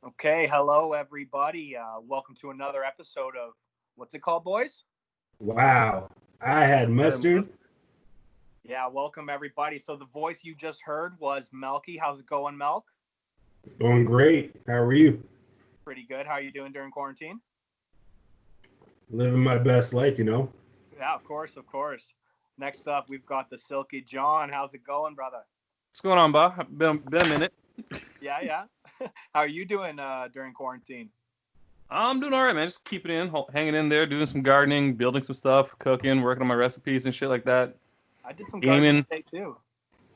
Okay, hello everybody. Welcome to another episode of what's it called, boys? Wow. I had mustard. Yeah, welcome everybody. So the voice you just heard was Melky. How's it going, Melk? It's going great. How are you? Pretty good. How are you doing during quarantine? Living my best life, you know. Yeah, of course. Next up, we've got the Silky John. How's it going, brother? What's going on, Bob? Been a minute. Yeah. How are you doing during quarantine? I'm doing all right, man. Just keeping hanging in there, doing some gardening, building some stuff, cooking, working on my recipes and shit like that. I did some gaming today too.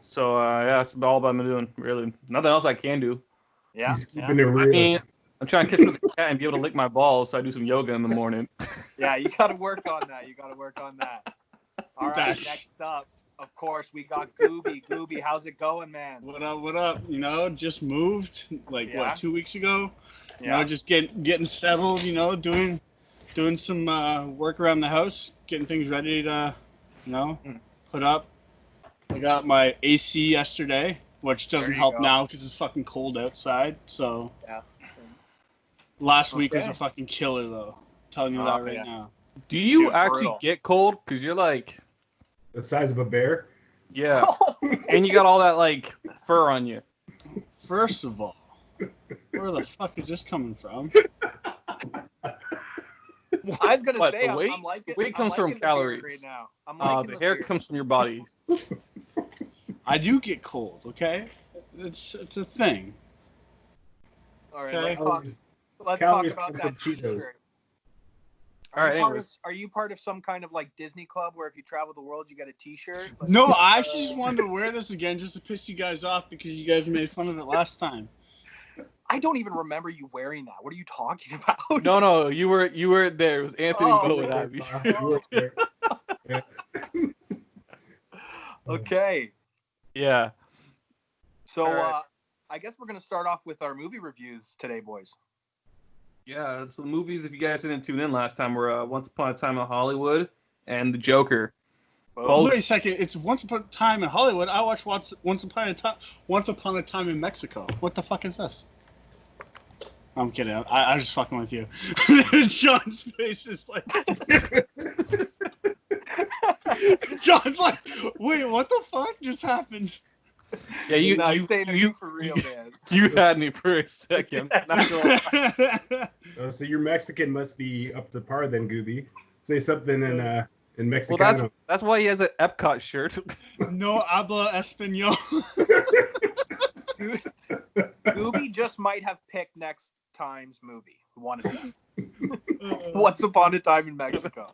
So yeah, that's all I've been doing. Really, nothing else I can do. Yeah, He's keeping it real. I mean, I'm trying to catch up with the cat and be able to lick my balls, so I do some yoga in the morning. Yeah, you got to work on that. All right, next up, of course, we got Gooby. Gooby, how's it going, man? What up? You know, just moved 2 weeks ago. Yeah. You know, just getting settled. You know, doing some work around the house, getting things ready to, put up. I got my AC yesterday, which doesn't help now because it's fucking cold outside. So yeah. Last week was a fucking killer, though. I'm telling you that right now. Do you actually get cold? Because you're like the size of a bear. Yeah, and you got all that like fur on you. First of all, where the fuck is this coming from? I was gonna say, the weight, I'm liking, the weight comes from calories. Right now. The hair comes from your body. I do get cold. Okay, it's a thing. All right, okay. Let's talk about that T-shirt. All right, are you part of some kind of like Disney club where if you travel the world you get a T-shirt? No, I actually just wanted to wear this again just to piss you guys off because you guys made fun of it last time. I don't even remember you wearing that. What are you talking about? No, you were there. It was Anthony and Bo. Okay. Yeah. So I guess we're gonna start off with our movie reviews today, boys. Yeah, so the movies, if you guys didn't tune in last time, were Once Upon a Time in Hollywood and The Joker. Wait a second, it's Once Upon a Time in Hollywood. I watched Once Upon a Time in Mexico. What the fuck is this? I'm kidding. I'm just fucking with you. John's face is like... John's like, wait, what the fuck just happened? Yeah, you for real, man. You had me for a second. So your Mexican must be up to par then, Gooby. Say something in Mexicano. Well, that's why he has an Epcot shirt. No habla español. Gooby just might have picked next time's movie. One of them. Once Upon a Time in Mexico.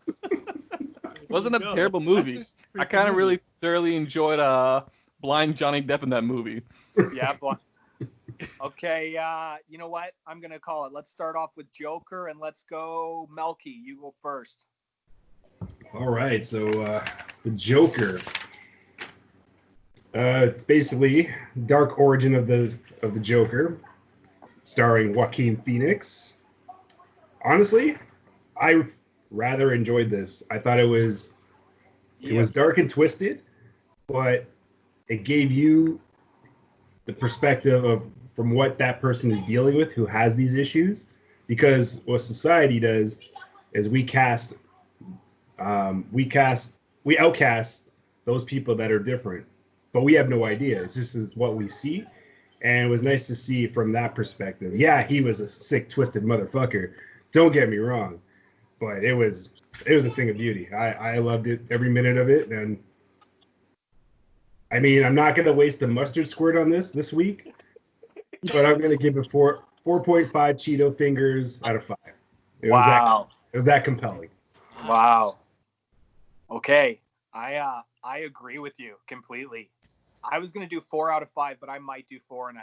Wasn't a terrible movie. I kind of really thoroughly enjoyed Blind Johnny Depp in that movie. Yeah. Okay, you know what? I'm going to call it. Let's start off with Joker, and let's go Melky. You go first. All right, so the Joker. It's basically dark origin of the Joker, starring Joaquin Phoenix. Honestly, I rather enjoyed this. I thought it was dark and twisted, but it gave you the perspective of from what that person is dealing with who has these issues. Because what society does is we outcast those people that are different, but we have no idea. This is what we see, and it was nice to see from that perspective. Yeah, he was a sick, twisted motherfucker. Don't get me wrong, but it was a thing of beauty. I loved it, every minute of it, and I mean, I'm not going to waste a mustard squirt on this week, but I'm going to give it 4.5 Cheeto fingers out of 5. It was that compelling. Wow. Okay. I agree with you completely. I was going to do 4 out of 5, but I might do 4.5.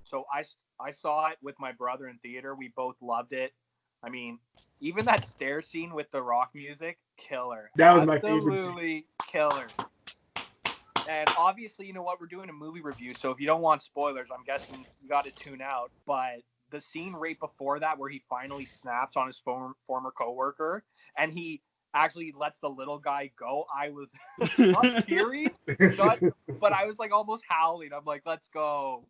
So I saw it with my brother in theater. We both loved it. I mean, even that stair scene with the rock music, killer. That was my favorite. Absolutely killer. And obviously, you know what? We're doing a movie review, so if you don't want spoilers, I'm guessing you got to tune out. But the scene right before that where he finally snaps on his former coworker and he actually lets the little guy go, I was not teary, but I was like almost howling. I'm like, let's go.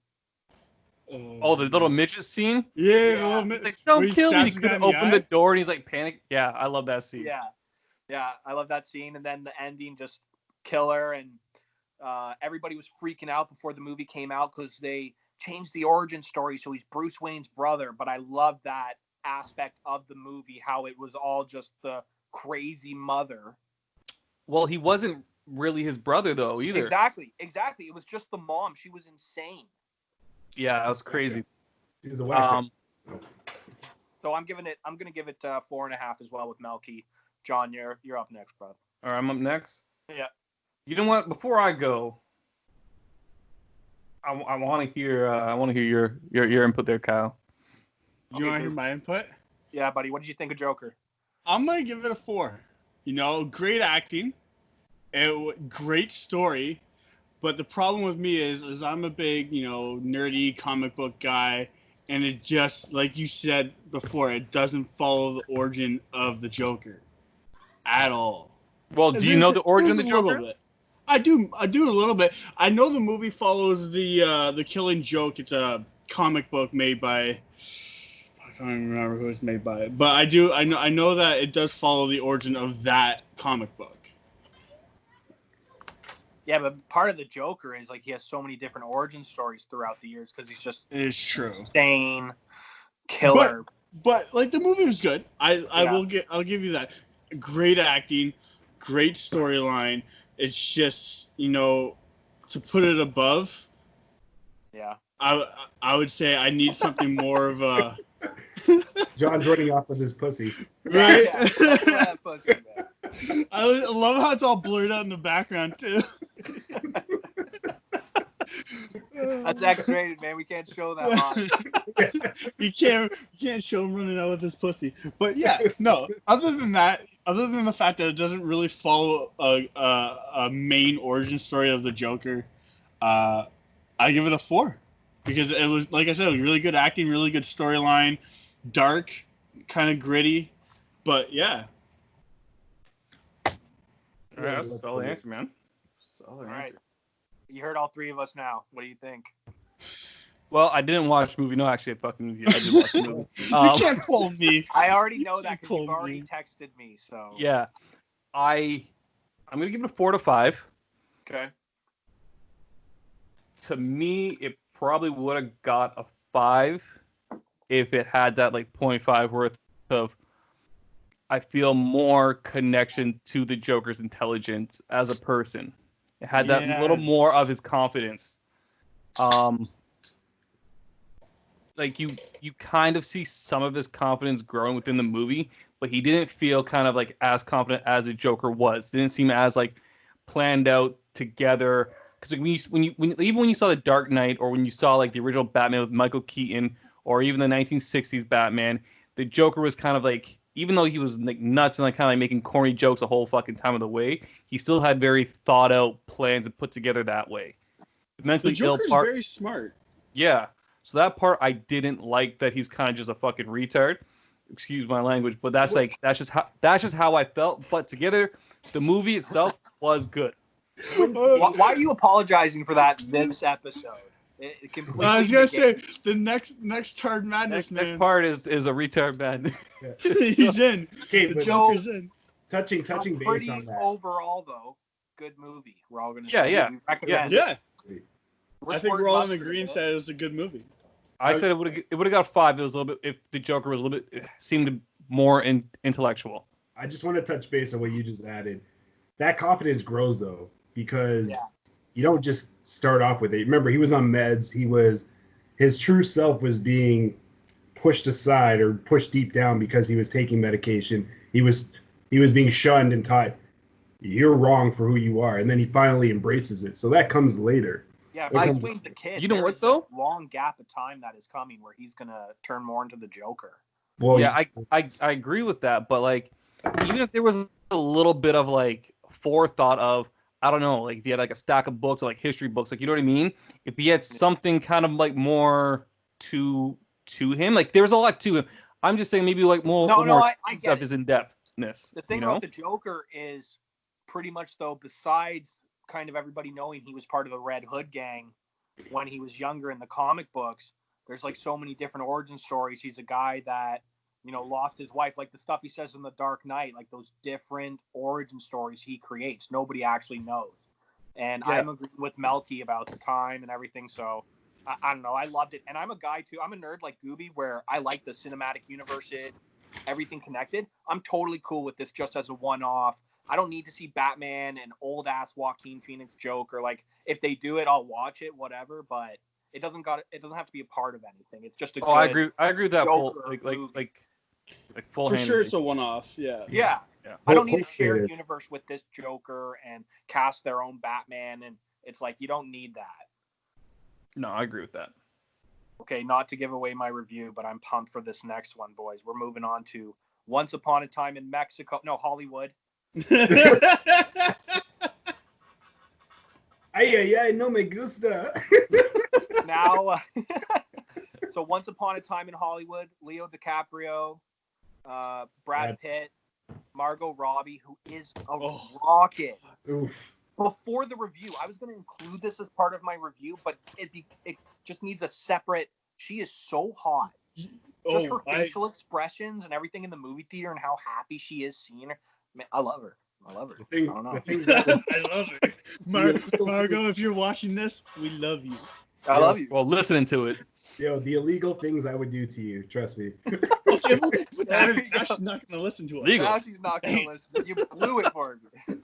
Oh, the little midget scene? Yeah, the Yeah. little He's like, don't kill me. He stabs couldn't guy in open the eye. door and he's like panic. Yeah, I love that scene. Yeah, I love that scene. And then the ending, just killer. And everybody was freaking out before the movie came out because they changed the origin story, so he's Bruce Wayne's brother. But I love that aspect of the movie, how it was all just the crazy mother. Well, he wasn't really his brother though either. Exactly. It was just the mom. She was insane. Yeah, that was crazy. He was a whack. So I'm gonna give it 4.5 as well with Melky. John, you're up next, bro. All right, I'm up next. Yeah. You know what? Before I go, I want to hear your input there, Kyle. You want to hear my input? Yeah, buddy. What did you think of Joker? I'm gonna give it a 4. You know, great acting, great story, but the problem with me is I'm a big, you know, nerdy comic book guy, and it just, like you said before, it doesn't follow the origin of the Joker at all. Well, do you know the origin of the Joker? Bit. I do a little bit. I know the movie follows the Killing Joke. It's a comic book made by, I can't even remember who it's made by, but I know that it does follow the origin of that comic book. Yeah, but part of the Joker is like he has so many different origin stories throughout the years because he's just It is true. insane killer. But like the movie was good. I'll give you that. Great acting, great storyline. It's just, you know, to put it above. Yeah. I would say I need something more of a. John's running off with his pussy. Right. Yeah. I love how it's all blurred out in the background too. That's X-rated, man. We can't show that on. You can't show him running out with his pussy. But yeah, no. Other than the fact that it doesn't really follow a main origin story of the Joker, I give it a 4 because it was, like I said, it was really good acting, really good storyline, dark, kind of gritty, but yeah. All right, that's a solid answer, man. Solid All right. answer. You heard all three of us now. What do you think? Well, I didn't watch the movie. No, actually, I fucking I did watch the movie. You can't pull me. I already know that because Pull you've already me. texted me. So Yeah, I'm gonna give it a 4 to 5. Okay. To me, it probably would have got a 5 if it had that like 0.5 worth of, I feel, more connection to the Joker's intelligence as a person. It had that little more of his confidence. Like you kind of see some of his confidence growing within the movie, but he didn't feel kind of like as confident as the Joker was. Didn't seem as like planned out together. Because like even when you saw The Dark Knight, or when you saw like the original Batman with Michael Keaton, or even the 1960s Batman, the Joker was kind of like, even though he was like nuts and like kind of like making corny jokes the whole fucking time of the way, he still had very thought out plans and put together that way. The mentally The Joker's very smart. Yeah. So that part I didn't like, that he's kind of just a fucking retard. Excuse my language, but that's just how I felt. But together, the movie itself was good. Why are you apologizing for that this episode? It completely I was gonna say the next Tard Madness, man. Next part is a retard man. He's in. Okay, The but Joker's in. touching base pretty on that. overall though, good movie. We're all gonna Yeah, say yeah. we recommend. Yeah. We're I think sporting we're all in mustard, agreement isn't it? that it was a good movie. I said it would have got 5. It was a little bit, if the Joker was a little bit, seemed more intellectual. I just want to touch base on what you just added. That confidence grows though, because you don't just start off with it. Remember, he was on meds. His true self was being pushed aside or pushed deep down because he was taking medication. He was being shunned and taught, you're wrong for who you are, and then he finally embraces it. So that comes later. Yeah, It if comes- the kid. You know what, there's though? a long gap of time that is coming where he's gonna turn more into the Joker. Well, Yeah, I agree with that, but like, even if there was a little bit of like forethought of, I don't know, like if he had like a stack of books or like history books, like, you know what I mean? If he had something kind of like more to him, like there was a lot to him. I'm just saying maybe like more I of get his in-depthness. The thing about the Joker is pretty much though, besides kind of everybody knowing he was part of the Red Hood gang when he was younger in the comic books, there's like so many different origin stories. He's a guy that, you know, lost his wife, like the stuff he says in The Dark Knight, like those different origin stories he creates. Nobody actually knows. And I'm agreeing with Melky about the time and everything. So I don't know. I loved it. And I'm a guy too. I'm a nerd like Gooby, where I like the cinematic universe, everything connected. I'm totally cool with this just as a one-off. I don't need to see Batman and old ass Joaquin Phoenix Joker. Like, if they do it, I'll watch it, whatever. But it doesn't have to be a part of anything. It's just a. I agree with that. Full, like full. For sure, it's a one-off. Yeah. Yeah. I don't need a shared universe with this Joker and cast their own Batman, and it's like you don't need that. No, I agree with that. Okay, not to give away my review, but I'm pumped for this next one, boys. We're moving on to Once Upon a Time in Mexico. No, Hollywood. Ay, no me gusta. Now, so Once Upon a Time in Hollywood, Leo DiCaprio, Brad Pitt, Margot Robbie, who is a rocket. Oof. Before the review, I was going to include this as part of my review, but it just needs a separate. She is so hot. Just her facial expressions and everything in the movie theater and how happy she is seeing her. Man, I love her. I love her. I don't know. I love her. Margot, if you're watching this, we love you. I love you. Well, listening to it. Yo, the illegal things I would do to you. Trust me. Okay, now she's not going to listen to us. Legal. Now she's not going to listen. You blew it for me.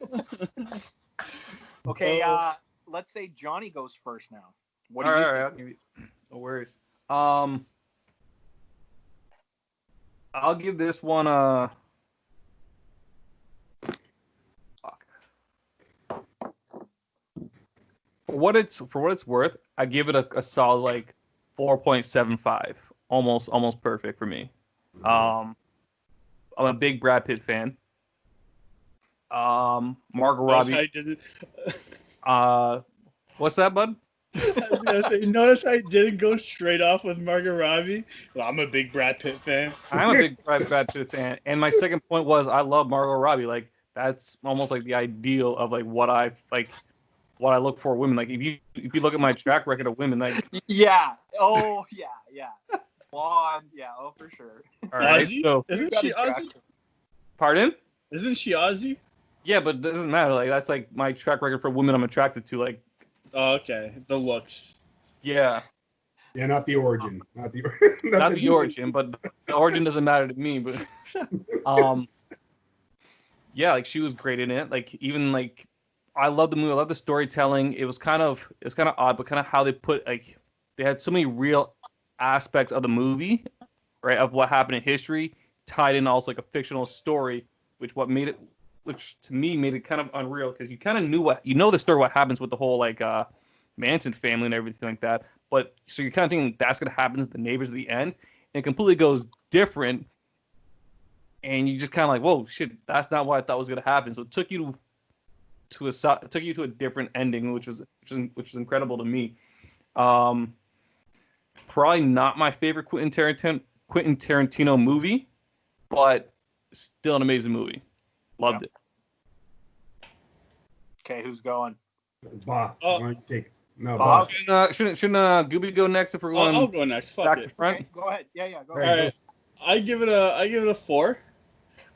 Okay, let's say Johnny goes first now. What do you think? All right, no worries. I'll give this one For what it's worth, I give it a solid like 4.75. Almost perfect for me. I'm a big Brad Pitt fan. Margot Robbie. What's that, bud? I was gonna say, notice I didn't go straight off with Margot Robbie. Well, I'm a big Brad Pitt fan. I'm a big Brad Pitt fan, and my second point was I love Margot Robbie. Like, that's almost like the ideal of like what I look for in women. Like, if you look at my track record of women, like yeah, blonde, for sure. All right, Aussie? so Isn't she Aussie? Pardon? Isn't she Aussie? Yeah, but it doesn't matter. Like, that's like my track record for women I'm attracted to. Like, oh, okay, the looks. Yeah. Yeah, not the origin. Not the origin, but the origin doesn't matter to me. But yeah, like she was great in it. Like, even like I love the movie. I love the storytelling. It was kind of odd, but kind of how they put, like, they had so many real aspects of the movie, right, of what happened in history, tied in also like a fictional story, which to me made it kind of unreal, because you kind of knew the story, what happens with the whole like Manson family and everything like that. But so you're kind of thinking that's gonna happen to the neighbors at the end, and it completely goes different, and you just kind of like, whoa, shit, that's not what I thought was gonna happen. So it took you to a different ending, which was incredible to me. Probably not my favorite Quentin Tarantino movie, but still an amazing movie. Loved it. Okay, who's going? Bob. Bob. Shouldn't Gooby go next if we're going? I'll go next. Fuck back it. to front. Okay, go ahead. Yeah, go All ahead. right. I give it a 4.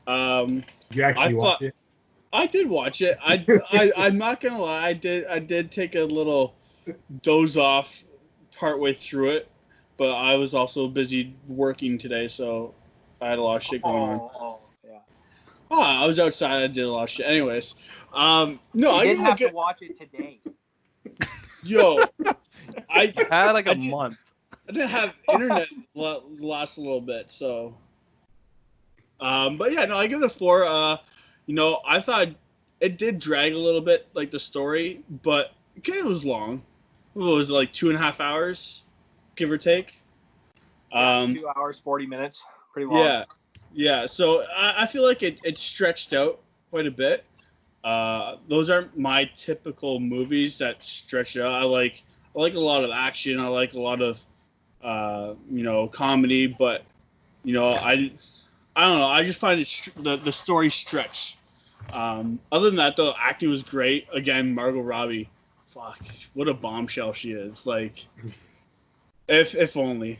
Did you actually watch it? I did watch it. I'm not gonna lie. I did take a little doze off partway through it, but I was also busy working today, so I had a lot of shit going on. Yeah. Oh, I was outside. I did a lot of shit. Anyways, no, I didn't have to watch it today. Yo, I had like a month. I didn't have internet last a little bit, so. But yeah, no, I give it a 4. I thought it did drag a little bit, like the story, but okay, it was long. It was like 2.5 hours, give or take. 2 hours, 40 minutes, pretty long. Yeah. So I feel like it stretched out quite a bit. Those aren't my typical movies that stretch out. I like a lot of action. I like a lot of comedy, but I don't know. I just find the story stretched. Other than that, though, acting was great. Again, Margot Robbie, fuck, what a bombshell she is. Like, If only.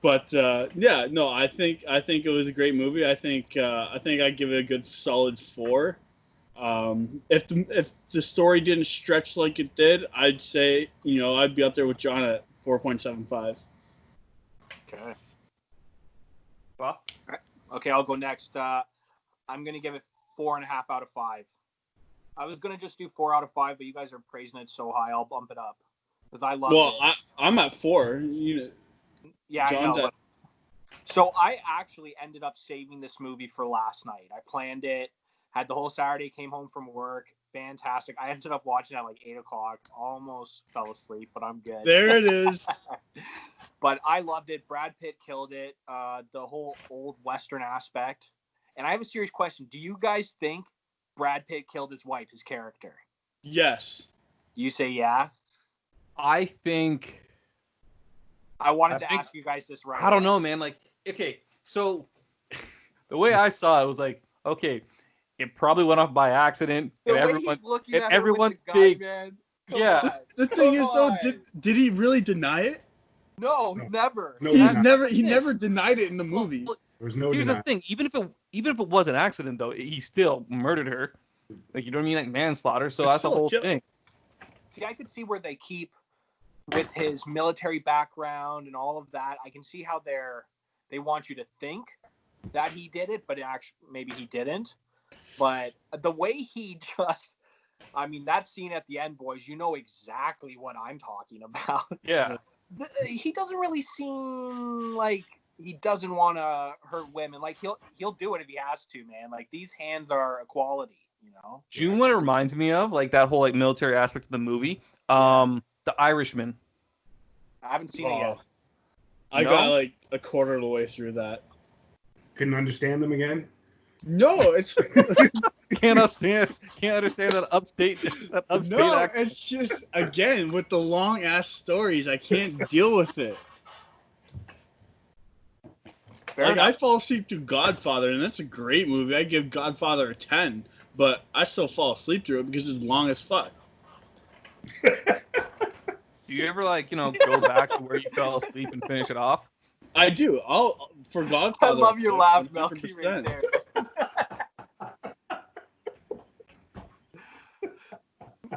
But yeah, no, I think it was a great movie. I think I'd give it a good solid 4. If the story didn't stretch like it did, I'd say I'd be up there with John at 4.75. Okay. Well, Okay, I'll go next. I'm gonna give it 4.5 out of 5. I was gonna just do 4 out of 5, but you guys are praising it so high, I'll bump it up because I love it. Well, I'm at 4. Yeah, John's I know. So I actually ended up saving this movie for last night. I planned it, had the whole Saturday, came home from work. Fantastic. I ended up watching at like 8 o'clock. Almost fell asleep, but I'm good. There it is. But I loved it. Brad Pitt killed it. The whole old Western aspect. And I have a serious question. Do you guys think Brad Pitt killed his wife, his character? Yes. You say yeah? I think... I wanted to ask you guys this right. I don't know, man. Like, okay, so the way I saw it was like, okay, it probably went off by accident. The And way everyone, he's looking and at everyone her with the gun, big, man. yeah. The thing is, though, on. did he really deny it? No, never. No, He never denied it in the movie. Well, There's no here's denying. the thing: even if it was an accident, though, he still murdered her. Like, you know what I mean? Like manslaughter. So It's that's the still a whole kill. thing. See, I could see where they keep with his military background and all of that. I can see how they want you to think that he did it, but actually maybe he didn't. But the way he just, I mean, that scene at the end, boys, you know exactly what I'm talking about. Yeah. He doesn't really seem like he doesn't want to hurt women. Like he'll do it if he has to, man. Like these hands are equality, you know. Do you know what it reminds me of? Like that whole like military aspect of the movie. The Irishman. I haven't seen it yet. I got like a quarter of the way through that. Couldn't understand them again. No, it's Can't understand that upstate no, accent. it's just again with the long ass stories, I can't deal with it. Like I fall asleep to Godfather, and that's a great movie. I give Godfather a 10, but I still fall asleep through it because it's long as fuck. Do you ever go back to where you fell asleep and finish it off? I do. I'll for Godfather. I love your laugh, 100%. Melky, right there.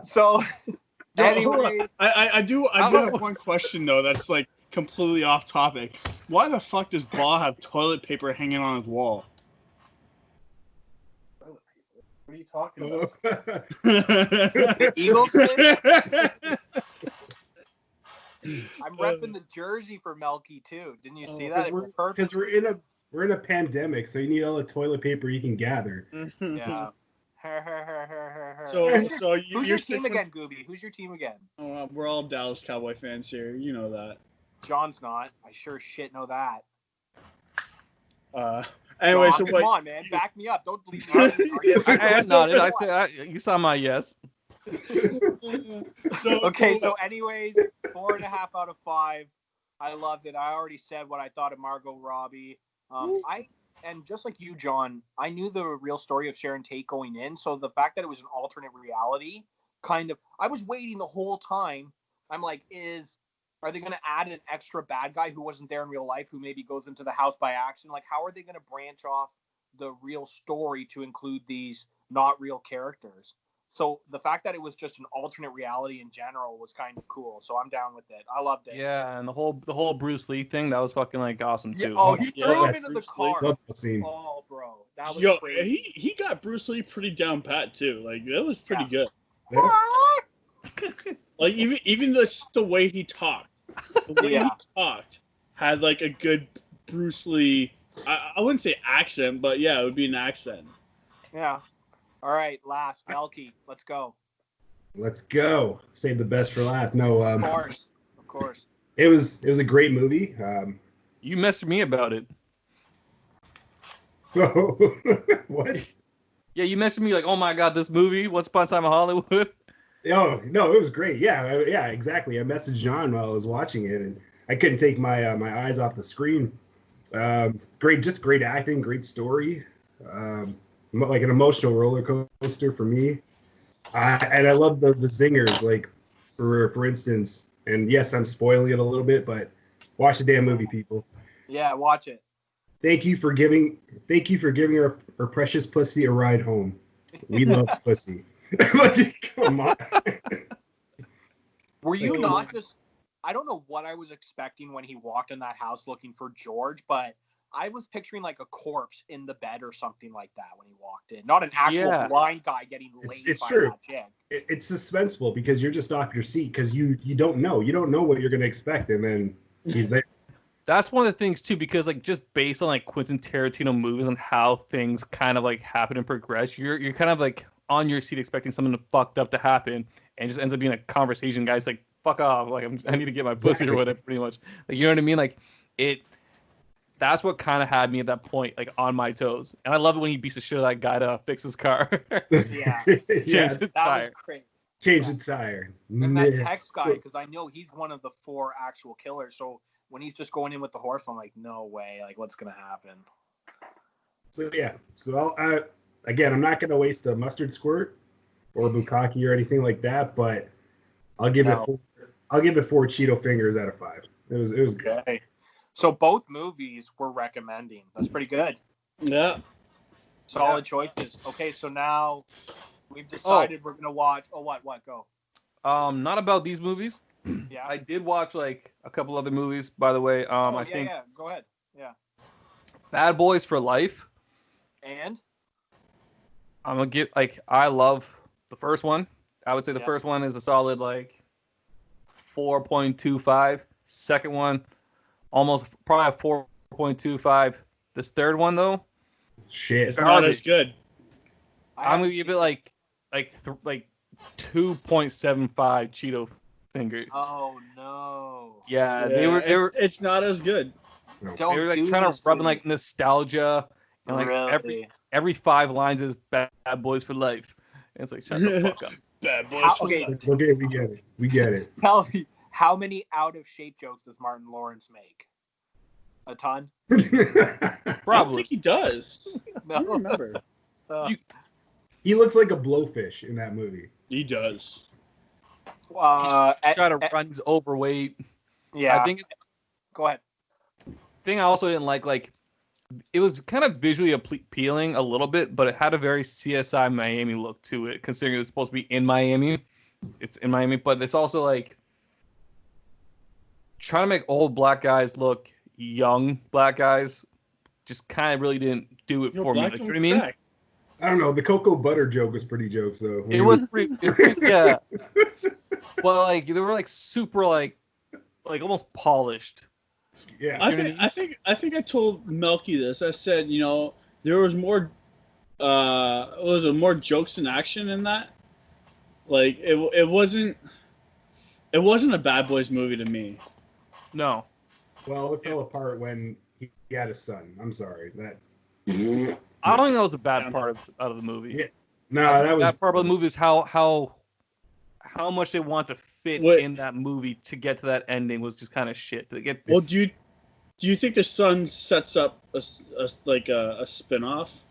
So, Yo, anyway, I do have one question though. That's like completely off topic. Why the fuck does Ball have toilet paper hanging on his wall? what are you talking about? The Eagle skin? I'm repping the jersey for Melky too. Didn't you see that? It was perfect. Because we're in a pandemic, so you need all the toilet paper you can gather. Yeah. So Who's your team again, Gooby? Who's your team again? We're all Dallas Cowboy fans here. You know that. John's not. I sure shit know that. Anyway, John, so come what? on, man, back me up. Don't leave me. I nodded. I said you saw my yes. So anyways, 4.5 out of 5. I loved it. I already said what I thought of Margot Robbie. And just like you, John, I knew the real story of Sharon Tate going in. So the fact that it was an alternate reality, I was waiting the whole time. I'm like, are they going to add an extra bad guy who wasn't there in real life, who maybe goes into the house by accident? Like, how are they going to branch off the real story to include these not real characters? So the fact that it was just an alternate reality in general was kind of cool. So I'm down with it. I loved it. Yeah, and the whole Bruce Lee thing, that was fucking like awesome too. Yeah, oh, he threw him yes, into the car. Love that scene. Oh, bro, that was Yo, crazy. he got Bruce Lee pretty down pat too. Like that was pretty good. Yeah. Like even the way he talked, he talked had like a good Bruce Lee. I wouldn't say accent, but yeah, it would be an accent. Yeah. All right, last Melky, let's go. Let's go. Save the best for last. No, Of course. It was a great movie. You messaged me about it. What? Yeah, you messaged me like, oh my god, this movie, Once Upon a Time in Hollywood. Oh no, it was great. Yeah, exactly. I messaged John while I was watching it, and I couldn't take my my eyes off the screen. Great acting, great story. Like an emotional roller coaster for me. And I love the zingers. Like for instance, And yes, I'm spoiling it a little bit, but watch the damn movie, people. Yeah, watch it. Thank you for giving our precious pussy a ride home. We love pussy. Like, come on. Were you Like, not just? I don't know what I was expecting when he walked in that house looking for George, but I was picturing like a corpse in the bed or something like that when he walked in. Not an actual blind guy getting laid it's by true. that chick. It's suspenseful because you're just off your seat because you don't know. You don't know what you're going to expect, and then he's there. That's one of the things too, because like just based on like Quentin Tarantino movies and how things kind of like happen and progress, you're kind of like on your seat expecting something fucked up to happen, and it just ends up being a conversation. Guys, like fuck off, like I need to get my pussy or whatever. Pretty much, like you know what I mean? Like it. That's what kind of had me at that point, like on my toes. And I love it when he beats the shit out of that guy to fix his car. Yeah, Change the that tire. was crazy. Change the tire. And that Tex guy, because I know he's one of the 4 actual killers. So when he's just going in with the horse, I'm like, no way. Like, what's gonna happen? So yeah. So again, I'm not gonna waste a mustard squirt or bukkake or anything like that, but I'll give it 4 Cheeto fingers out of 5. It was good. Okay. So both movies we're recommending. That's pretty good. Yeah. Solid choices. Okay, so now we've decided we're gonna watch. Oh, what? Go. Not about these movies. Yeah. I did watch like a couple other movies, by the way. I think Go ahead. Yeah. Bad Boys for Life. And I'm gonna get I love the first one. I would say the first one is a solid 4.25. Second one, almost probably a 4.25. This third one though, shit, it's not as good. I'm gonna give it like 2.75 Cheeto fingers. Oh no. Yeah, they were. It's not as good. They were trying to rub in nostalgia and really? every 5 lines is Bad Boys for Life. And it's like shut the fuck up. Bad Boys for Okay, Life. Okay, we get it. Tell me, how many out of shape jokes does Martin Lawrence make? A ton? I don't Probably. think he does. No. I don't remember. He looks like a blowfish in that movie. He does. Try to run. He's overweight. Yeah. I think. Go ahead. Thing I also didn't like it was kind of visually appealing a little bit, but it had a very CSI Miami look to it, considering it was supposed to be in Miami. It's in Miami, but it's also trying to make old black guys look young black guys. Just kind of really didn't do it for me. Like, you know what I mean? I don't know. The cocoa butter joke was pretty jokes though. It was pretty yeah. Well, they were super almost polished. Yeah. I think I told Melky this. I said, there was more more jokes and action in that. It wasn't a Bad Boys movie to me. No. Well, it fell apart when he had a son. I'm sorry. I don't think that was a bad part of the movie. Yeah. No, that was that part of the movie is how much they want to fit in that movie to get to that ending was just kind of shit. Well, do you think the son sets up a spin-off?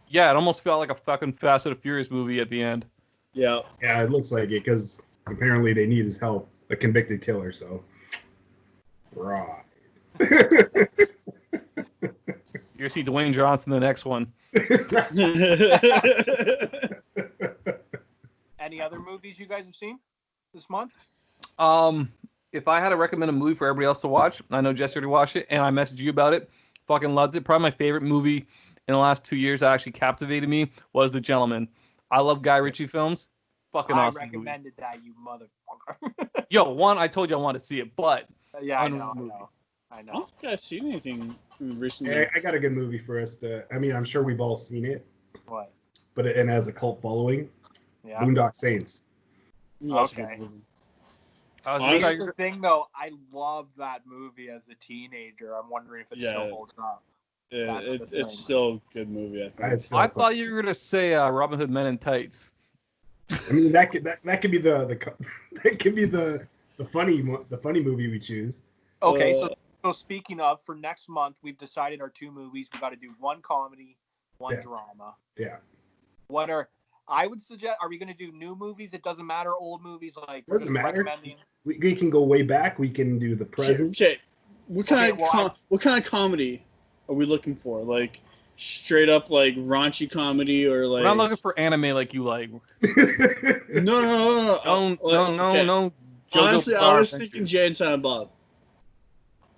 Yeah, it almost felt like a fucking Fast and Furious movie at the end. Yeah. Yeah, it looks like it because apparently they need his help, a convicted killer. So, right. You're gonna see Dwayne Johnson in the next one. Any other movies you guys have seen this month? If I had to recommend a movie for everybody else to watch, I know Jesse already watched it, and I messaged you about it. Fucking loved it. Probably my favorite movie in the last 2 years that actually captivated me was The Gentleman. I love Guy Ritchie films. Fucking awesome. I recommended that, you motherfucker. Yo, one, I told you I wanted to see it, but yeah, I know. I don't think I've seen anything recently. Yeah, I got a good movie for us to. I mean, I'm sure we've all seen it. What? But it has a cult following. Yeah. Boondock Saints. Okay. Here's the thing, though. I loved that movie as a teenager. I'm wondering if it still holds up. Yeah, it's still a good movie. I think. I thought you were gonna say Robin Hood Men in Tights. I mean, that could be the funny movie we choose. Okay, so speaking of, for next month, we've decided our 2 movies. We got to do 1 comedy, 1 drama. Yeah. I would suggest, are we going to do new movies? It doesn't matter, old movies, like Doesn't just matter. recommending. We can go way back. We can do the present. Okay. What kind of comedy are we looking for? Like straight up like raunchy comedy or like? We're not looking for anime like you like. No. No. Honestly, I was thinking Jay and Silent Bob.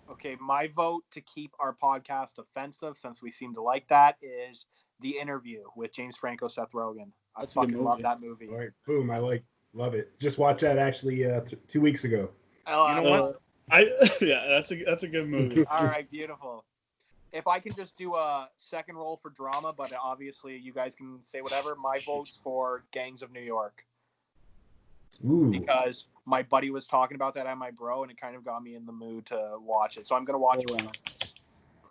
Okay, my vote to keep our podcast offensive, since we seem to like that, is The Interview with James Franco, Seth Rogen. I fucking love that movie. All right, boom. Love it. Just watched that actually 2 weeks ago. You know what? That's a good movie. All right, beautiful. If I can just do a second roll for drama, but obviously you guys can say whatever. My vote's for Gangs of New York. Ooh. Because my buddy was talking about that at my bro, and it kind of got me in the mood to watch it. So I'm gonna watch it.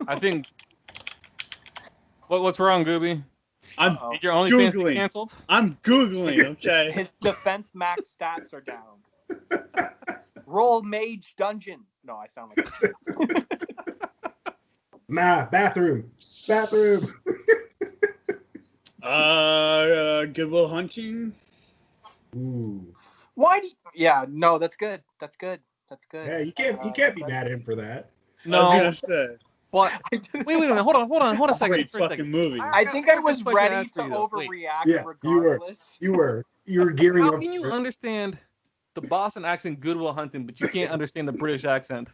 I think. What's wrong, Gooby? Your only Googling. Canceled? I'm Googling. Okay. His defense max stats are down. Roll Mage Dungeon. No, I sound like. Bathroom. Good Will Hunting. Ooh. Why? Yeah, no, that's good. Yeah, you can't be mad at him for that. No. I was gonna say. But wait a minute. Hold on a second. Great fucking movie. I think I was ready to overreact regardless. You were gearing up. How can you understand the Boston accent, Good Will Hunting, but you can't understand the British accent?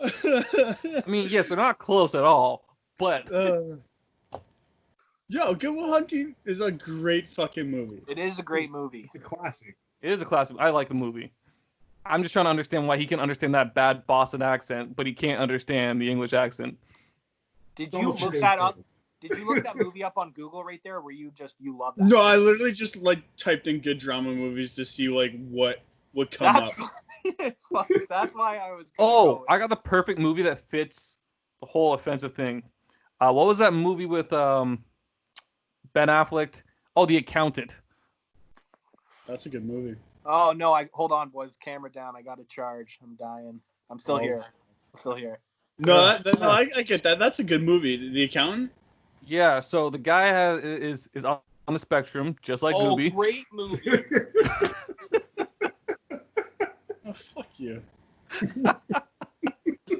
I mean, yes, they're not close at all, but Good Will Hunting is a great fucking movie. It is a great movie. It's a classic. It is a classic. I like the movie. I'm just trying to understand why he can understand that bad Boston accent, but he can't understand the English accent. Did you look that up? Did you look that movie up on Google right there? Where you love that? No, I literally just like typed in good drama movies to see like what would come up. That's why I was. I got the perfect movie that fits the whole offensive thing. What was that movie with Ben Affleck? Oh, The Accountant. That's a good movie. Oh no! Hold on, boys. Camera down. I got to charge. I'm dying. I'm still here. No, I get that. That's a good movie. The Accountant. Yeah. So the guy is on the spectrum, just like Gooby. Oh, great movie. Oh, fuck you.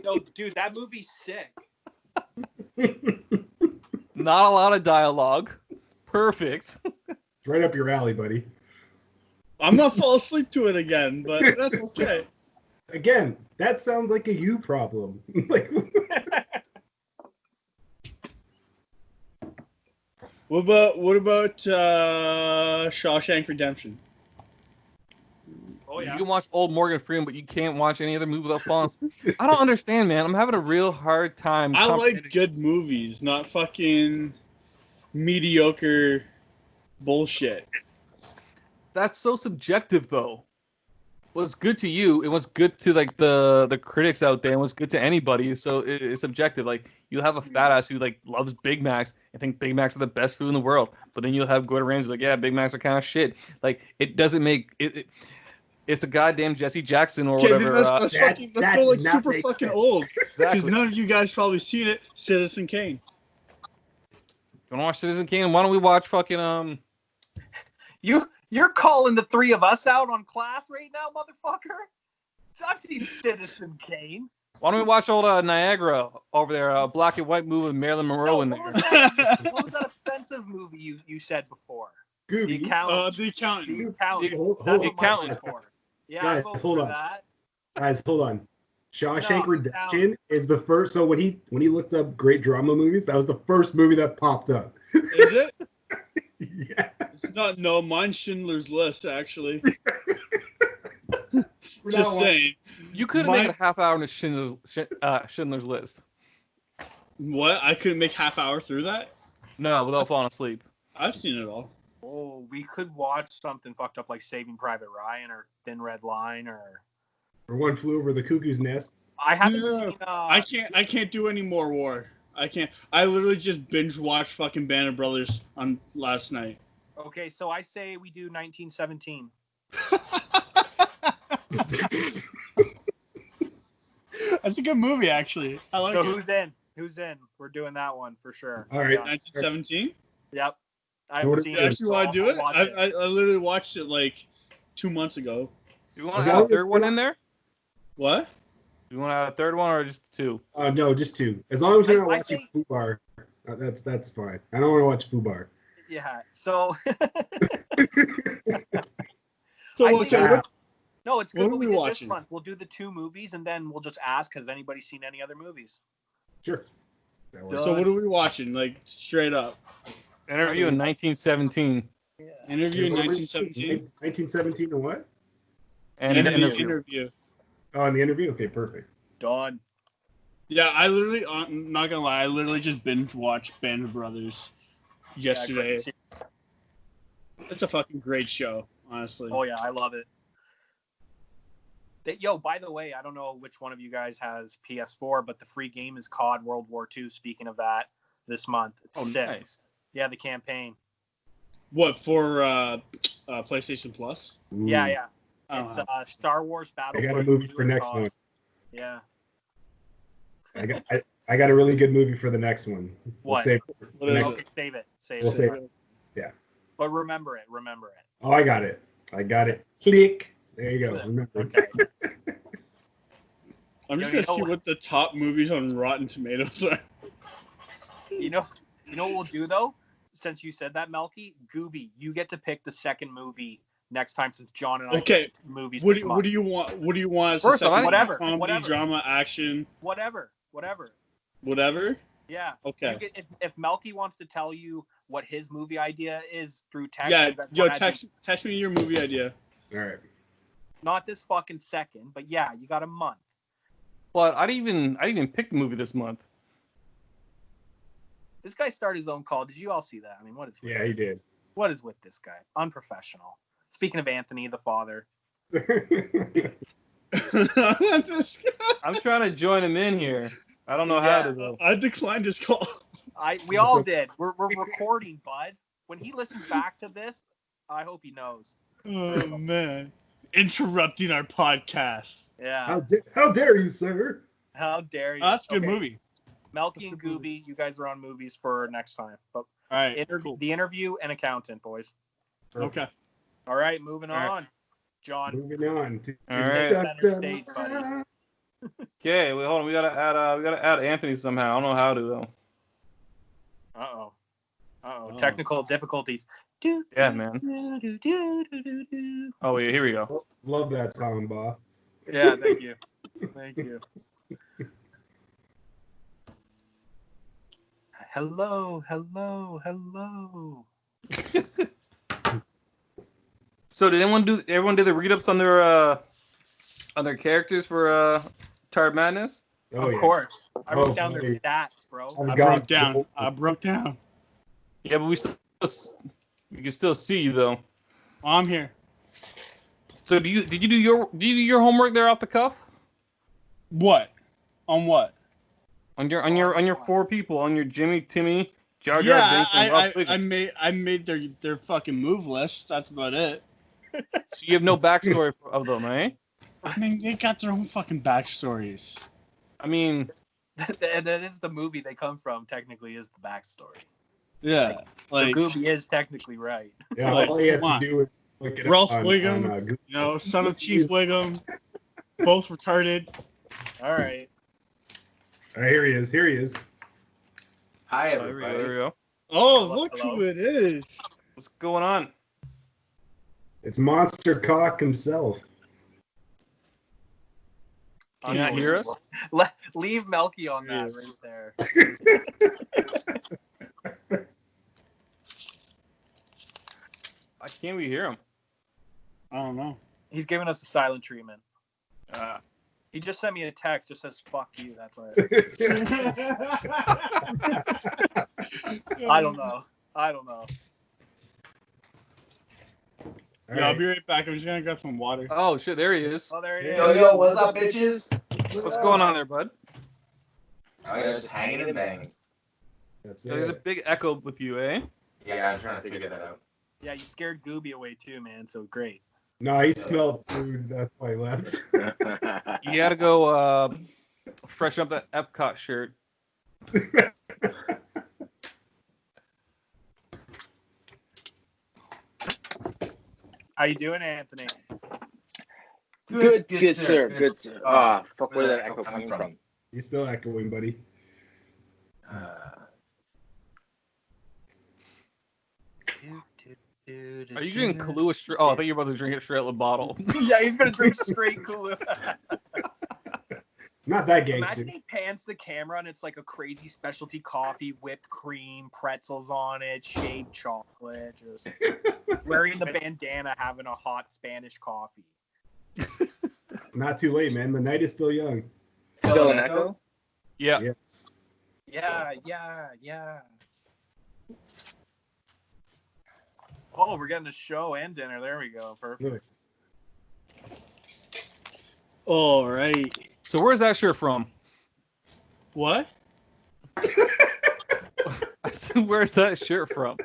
No, dude, that movie's sick. Not a lot of dialogue. Perfect. It's right up your alley, buddy. I'm not fall asleep to it again, but that's okay. Again, that sounds like a you problem. What about Shawshank Redemption? Oh yeah. You can watch old Morgan Freeman, but you can't watch any other movie without falling asleep. I don't understand, man. I'm having a real hard time. I like good movies, not fucking mediocre bullshit. That's so subjective, though. What's good to you and what's good to like the critics out there and what's good to anybody, so it's subjective. Like you'll have a fat ass who like loves Big Macs and think Big Macs are the best food in the world, but then you'll have Gordon Ramsay like, yeah, Big Macs are kind of shit. Like it doesn't make it. It's a goddamn Jesse Jackson or whatever. Let's go like super fucking old. Because Exactly. none of you guys probably seen it. Citizen Kane. You wanna watch Citizen Kane? Why don't we watch fucking You're calling the three of us out on Class right now, motherfucker? I've seen Citizen Kane. Why don't we watch old Niagara over there, a black and white movie with Marilyn Monroe in there? What was that offensive movie you said before? Gooby. The Accountant. The Accountant. The Accountant. Hold That's on. what my vote's for. Yeah, Guys, I vote hold for on. that. Guys, hold on. Shawshank No, Redemption is the first. So when he looked up great drama movies, that was the first movie that popped up. Is it? Yeah. It's not. No, mine's Schindler's List, actually. We're Just not saying. You couldn't make it a half hour in Schindler's List. What? I couldn't make half hour through that? No, without falling asleep. I've seen it all. Oh, we could watch something fucked up like Saving Private Ryan or Thin Red Line or One Flew Over the Cuckoo's Nest. I haven't Yeah. seen. I can't do any more war. I can't. I literally just binge watched fucking Band of Brothers on last night. Okay, so I say we do 1917. That's a good movie, actually. I like So it. who's in? Who's in? We're doing that one for sure. All right. Yeah. 1917. Yep. I So what haven't do seen You it. actually want to do it? I'll watch I literally watched it like 2 months ago. Do you want As to add long a as third one we're in not- there? What? Do you want to add a third one or just two? No, just 2. As long as you're not I watching think- Fubar, that's fine. I don't want to watch Fubar. Yeah. So So I what, think- what, no, it's What good are what we we did watching? this month. We'll do the 2 movies and then we'll just ask, has anybody seen any other movies? Sure. That works. so what are we watching? Like straight up. Interview in 1917. Yeah. Interview in What were we- 1917. 1917 and what? And Interview. Oh, in the interview? Okay, perfect. Done. Yeah, I literally, I'm not gonna lie, I literally just binge watched Band of Brothers yesterday. Yeah, It's a fucking great show, honestly. oh yeah, I love it. Yo, by the way, I don't know which one of you guys has PS4, but the free game is COD World War II. Speaking of that, this month, it's Oh, sick. nice. Yeah, the campaign. What for? PlayStation Plus? Ooh. Yeah, yeah. Oh, It's Star Wars I Battlefront. got a movie 2 for and next COD. one. Yeah. I got a really good movie for the next one. We'll What? save What the is next. Okay, save it. Save We'll it. save it. Yeah. But remember it. Remember it. Oh, I got it. Click. There you go. Remember. Okay. I'm just You gonna know see what- what the top movies on Rotten Tomatoes are. You know what we'll do though? Since you said that, Melky, Gooby, you get to pick the second movie next time since John and I Okay. picked movies. What this do month. you want? What do you want? As First the off, second whatever, one? Comedy, whatever. drama, action, Whatever. whatever. Yeah. Okay. You get, if Melky wants to tell you what his movie idea is through text, Yeah. that's Yo, what I think. text me your movie idea. All right. Not this fucking second, but yeah, you got a month. But I didn't even pick the movie this month. This guy started his own call. Did you all see that? I mean, what is with Yeah, he did. what is with this guy? Unprofessional. Speaking of Anthony, the father. This guy- I'm trying to join him in here. I don't know how to though. I declined his call. We all did. We're recording, bud. When he listens back to this, I hope he knows. Oh man, interrupting our podcast. Yeah. How dare you, sir? How dare you? Oh, that's a good Okay, movie. Melky and Gooby, you guys are on movies for next time. But All right. Cool. the interview and accountant, boys. Okay. All right, moving All right. on. John, Moving on. All right. center stage, buddy. Okay, wait, hold on. We gotta add Anthony somehow. I don't know how to though. Uh-oh. Oh. Technical difficulties. Yeah, man. Oh yeah, here we go. Love that song, Bob. Yeah, thank you. Thank you. Hello. So did everyone did the read ups on their characters for Tired Madness? Oh, Of yeah. course. I Oh, wrote down their buddy. stats, bro. Oh, I God. broke down. Yeah, but we can still see you though. I'm here. So did you do your homework there off the cuff? What? On what? On your 4 people, on your Jimmy, Timmy, Jar Jar Yeah, Binks, and Ralph Wiggum. I made their fucking move list. That's about it. So you have no backstory of them, eh? I mean, they got their own fucking backstories. I mean, that is the movie they come from, technically, is the backstory. Yeah, like the Gooby is technically right. Yeah, Like, all you have come on. to do is look it Ralph up on, Wiggum. Google. you know, son of Chief Wiggum, both retarded. All right. Oh, here he is. Hi, there we everybody. go. Oh, Hello, look hello. who it is. What's going on? It's Monster Cock himself. Can you not hear us? Leave Melky on that right there. Why can't we hear him? I don't know. He's giving us a silent treatment. He just sent me a text, just says "fuck you." That's why. I don't know. Yeah, I'll be right back. I'm just gonna grab some water. Oh shit, there he is. Oh, there he is. Yo, what's up, bitches? What's going on there, bud? Oh, yeah, just hanging and banging. That's There's a it. big echo with you, eh? Yeah, I'm trying to figure that out. Yeah, you scared Gooby away too, man. So great. No, he smelled food. That's why he left. You gotta go freshen up that Epcot shirt. How you doing, Anthony? Good sir. Good sir. Fuck, where did that echo coming from? You're still echoing, buddy. Are you drinking Kahlua straight? Oh, I thought you were about to drink it straight out of the bottle. Yeah, he's gonna drink straight Kahlua. Not that gangster. Imagine he pans the camera and it's like a crazy specialty coffee, whipped cream, pretzels on it, shaved chocolate, just wearing the bandana, having a hot Spanish coffee. Not too late, man. The night is still young. Still an echo? Yeah. Yes. Yeah. Oh, we're getting a show and dinner. There we go. Perfect. All right. So where's that shirt from? What? I said, where's that shirt from?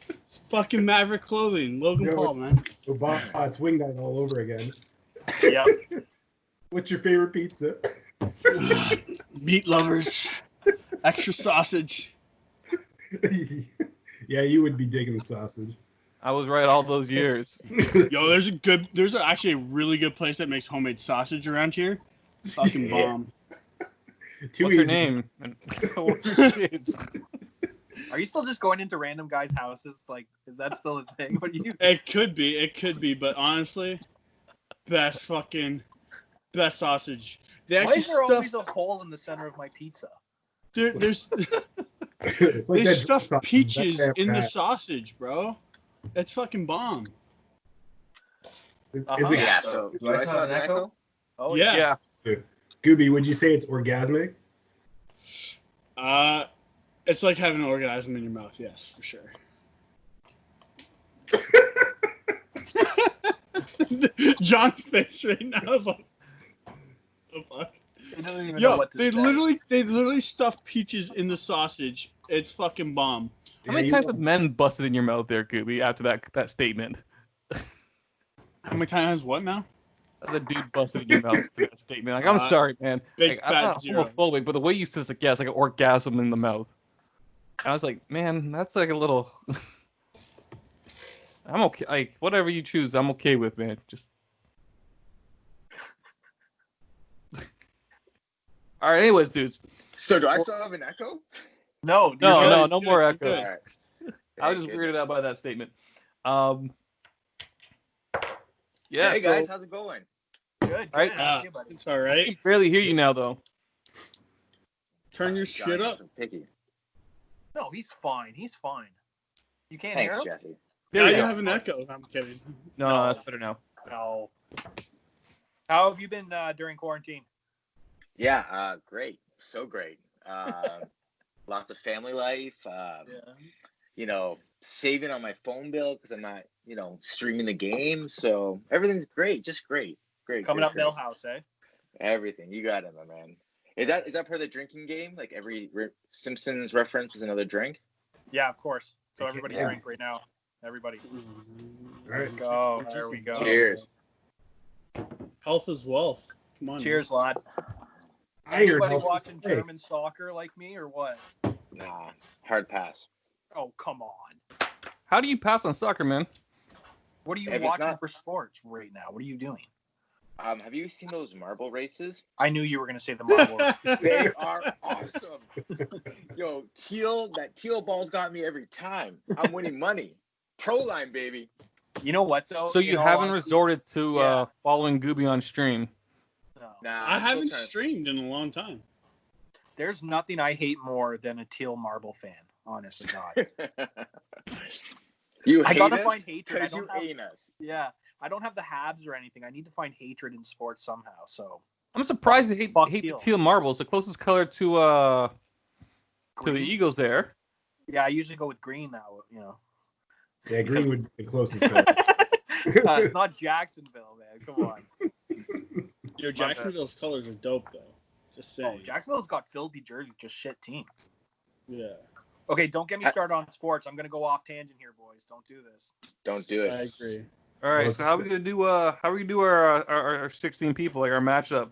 It's fucking Maverick Clothing. Logan Paul, man. It's wing night all over again. Yep. What's your favorite pizza? Meat lovers. Extra sausage. Yeah, you would be digging the sausage. I was right all those years. Yo, there's actually a really good place that makes homemade sausage around here. Fucking bomb. Too What's her easy. name? What's her kids? Are you still just going into random guys' houses? Like, is that still a thing? What do you? It could be, but honestly, best sausage. They Why actually is there always a hole in the center of my pizza? It's there's like they that stuff sausage. peaches That's in the fat. sausage, bro. It's fucking bomb. Is Uh-huh. it Yeah, so do I still have an echo? Oh Yeah. Gooby, would you say it's orgasmic? It's like having an orgasm in your mouth. Yes, for sure. John's face right now is like, the fuck? He doesn't even know Yo, what to they say. literally stuff peaches in the sausage. It's fucking bomb. How many times have men busted in your mouth there, Gooby, after that statement? How many times? What now? As a dude busted in your mouth after that statement. Like, I'm sorry, man. Big Like, fat I'm not zero. homophobic, but the way you said it's like, yeah, it's like an orgasm in the mouth. And I was like, man, that's like a little... I'm okay. Like, whatever you choose, I'm okay with, man. Just... All right, anyways, dudes. So do I still have an echo? No, No good, more you're echoes. good. Alright. I was just weirded out by that statement. Yeah, Hey so guys, how's it going? Good. Right? Okay, buddy. It's all I right. can barely hear you now, though. Turn your Johnny, shit up. so picky. No, he's fine. He's fine. You can't Thanks, hear him? Jesse. There Now we you go. have an echo. I'm kidding. No, that's better now. No. How have you been during quarantine? Yeah, great. So great. Lots of family life. You know, saving on my phone bill because I'm not, streaming the game. So everything's great. Just great. Great. Coming great, up great. Millhouse, eh? Everything. You got it, my man. Is that part of the drinking game? Like every Simpsons reference is another drink? Yeah, of course. So Okay, everybody yeah. drink right now. Everybody. All right. Let's go. There we go. Cheers. Health is wealth. Come on. Cheers, lad. Iron Anybody helps us watching play. German soccer like me or what? Nah, hard pass. Oh, come on. How do you pass on soccer, man? What are you If it's watching not- for sports right now? What are you doing? Have you seen those marble races? I knew you were going to say the marble. They are awesome. Yo, that teal ball's got me every time. I'm winning money. Pro line, baby. You know what, though? So you In all haven't honesty- resorted to Yeah. following Gooby on stream? No. Nah, I I'm still haven't trying to- streamed in a long time. There's nothing I hate more than a teal marble fan, honest to God. You I hate gotta us find hatred. I because you don't have- hate us. Yeah. I don't have the Habs or anything. I need to find hatred in sports somehow. So I'm surprised you hate Fuck the teal. teal marbles. The closest color to the green. Eagles there. Yeah, I usually go with green now. Yeah, green would be the closest color. It's not Jacksonville, man. Come on. Yo, Jacksonville's colors are dope, though. Just Oh, saying. Jacksonville's got Philby jerseys, just shit team. Yeah, Okay, don't get me started on sports. I'm gonna go off tangent here, boys. Don't do this. Don't do I it. agree. All right, Well, so how are we gonna do? How are we gonna do our 16 people, like our matchup?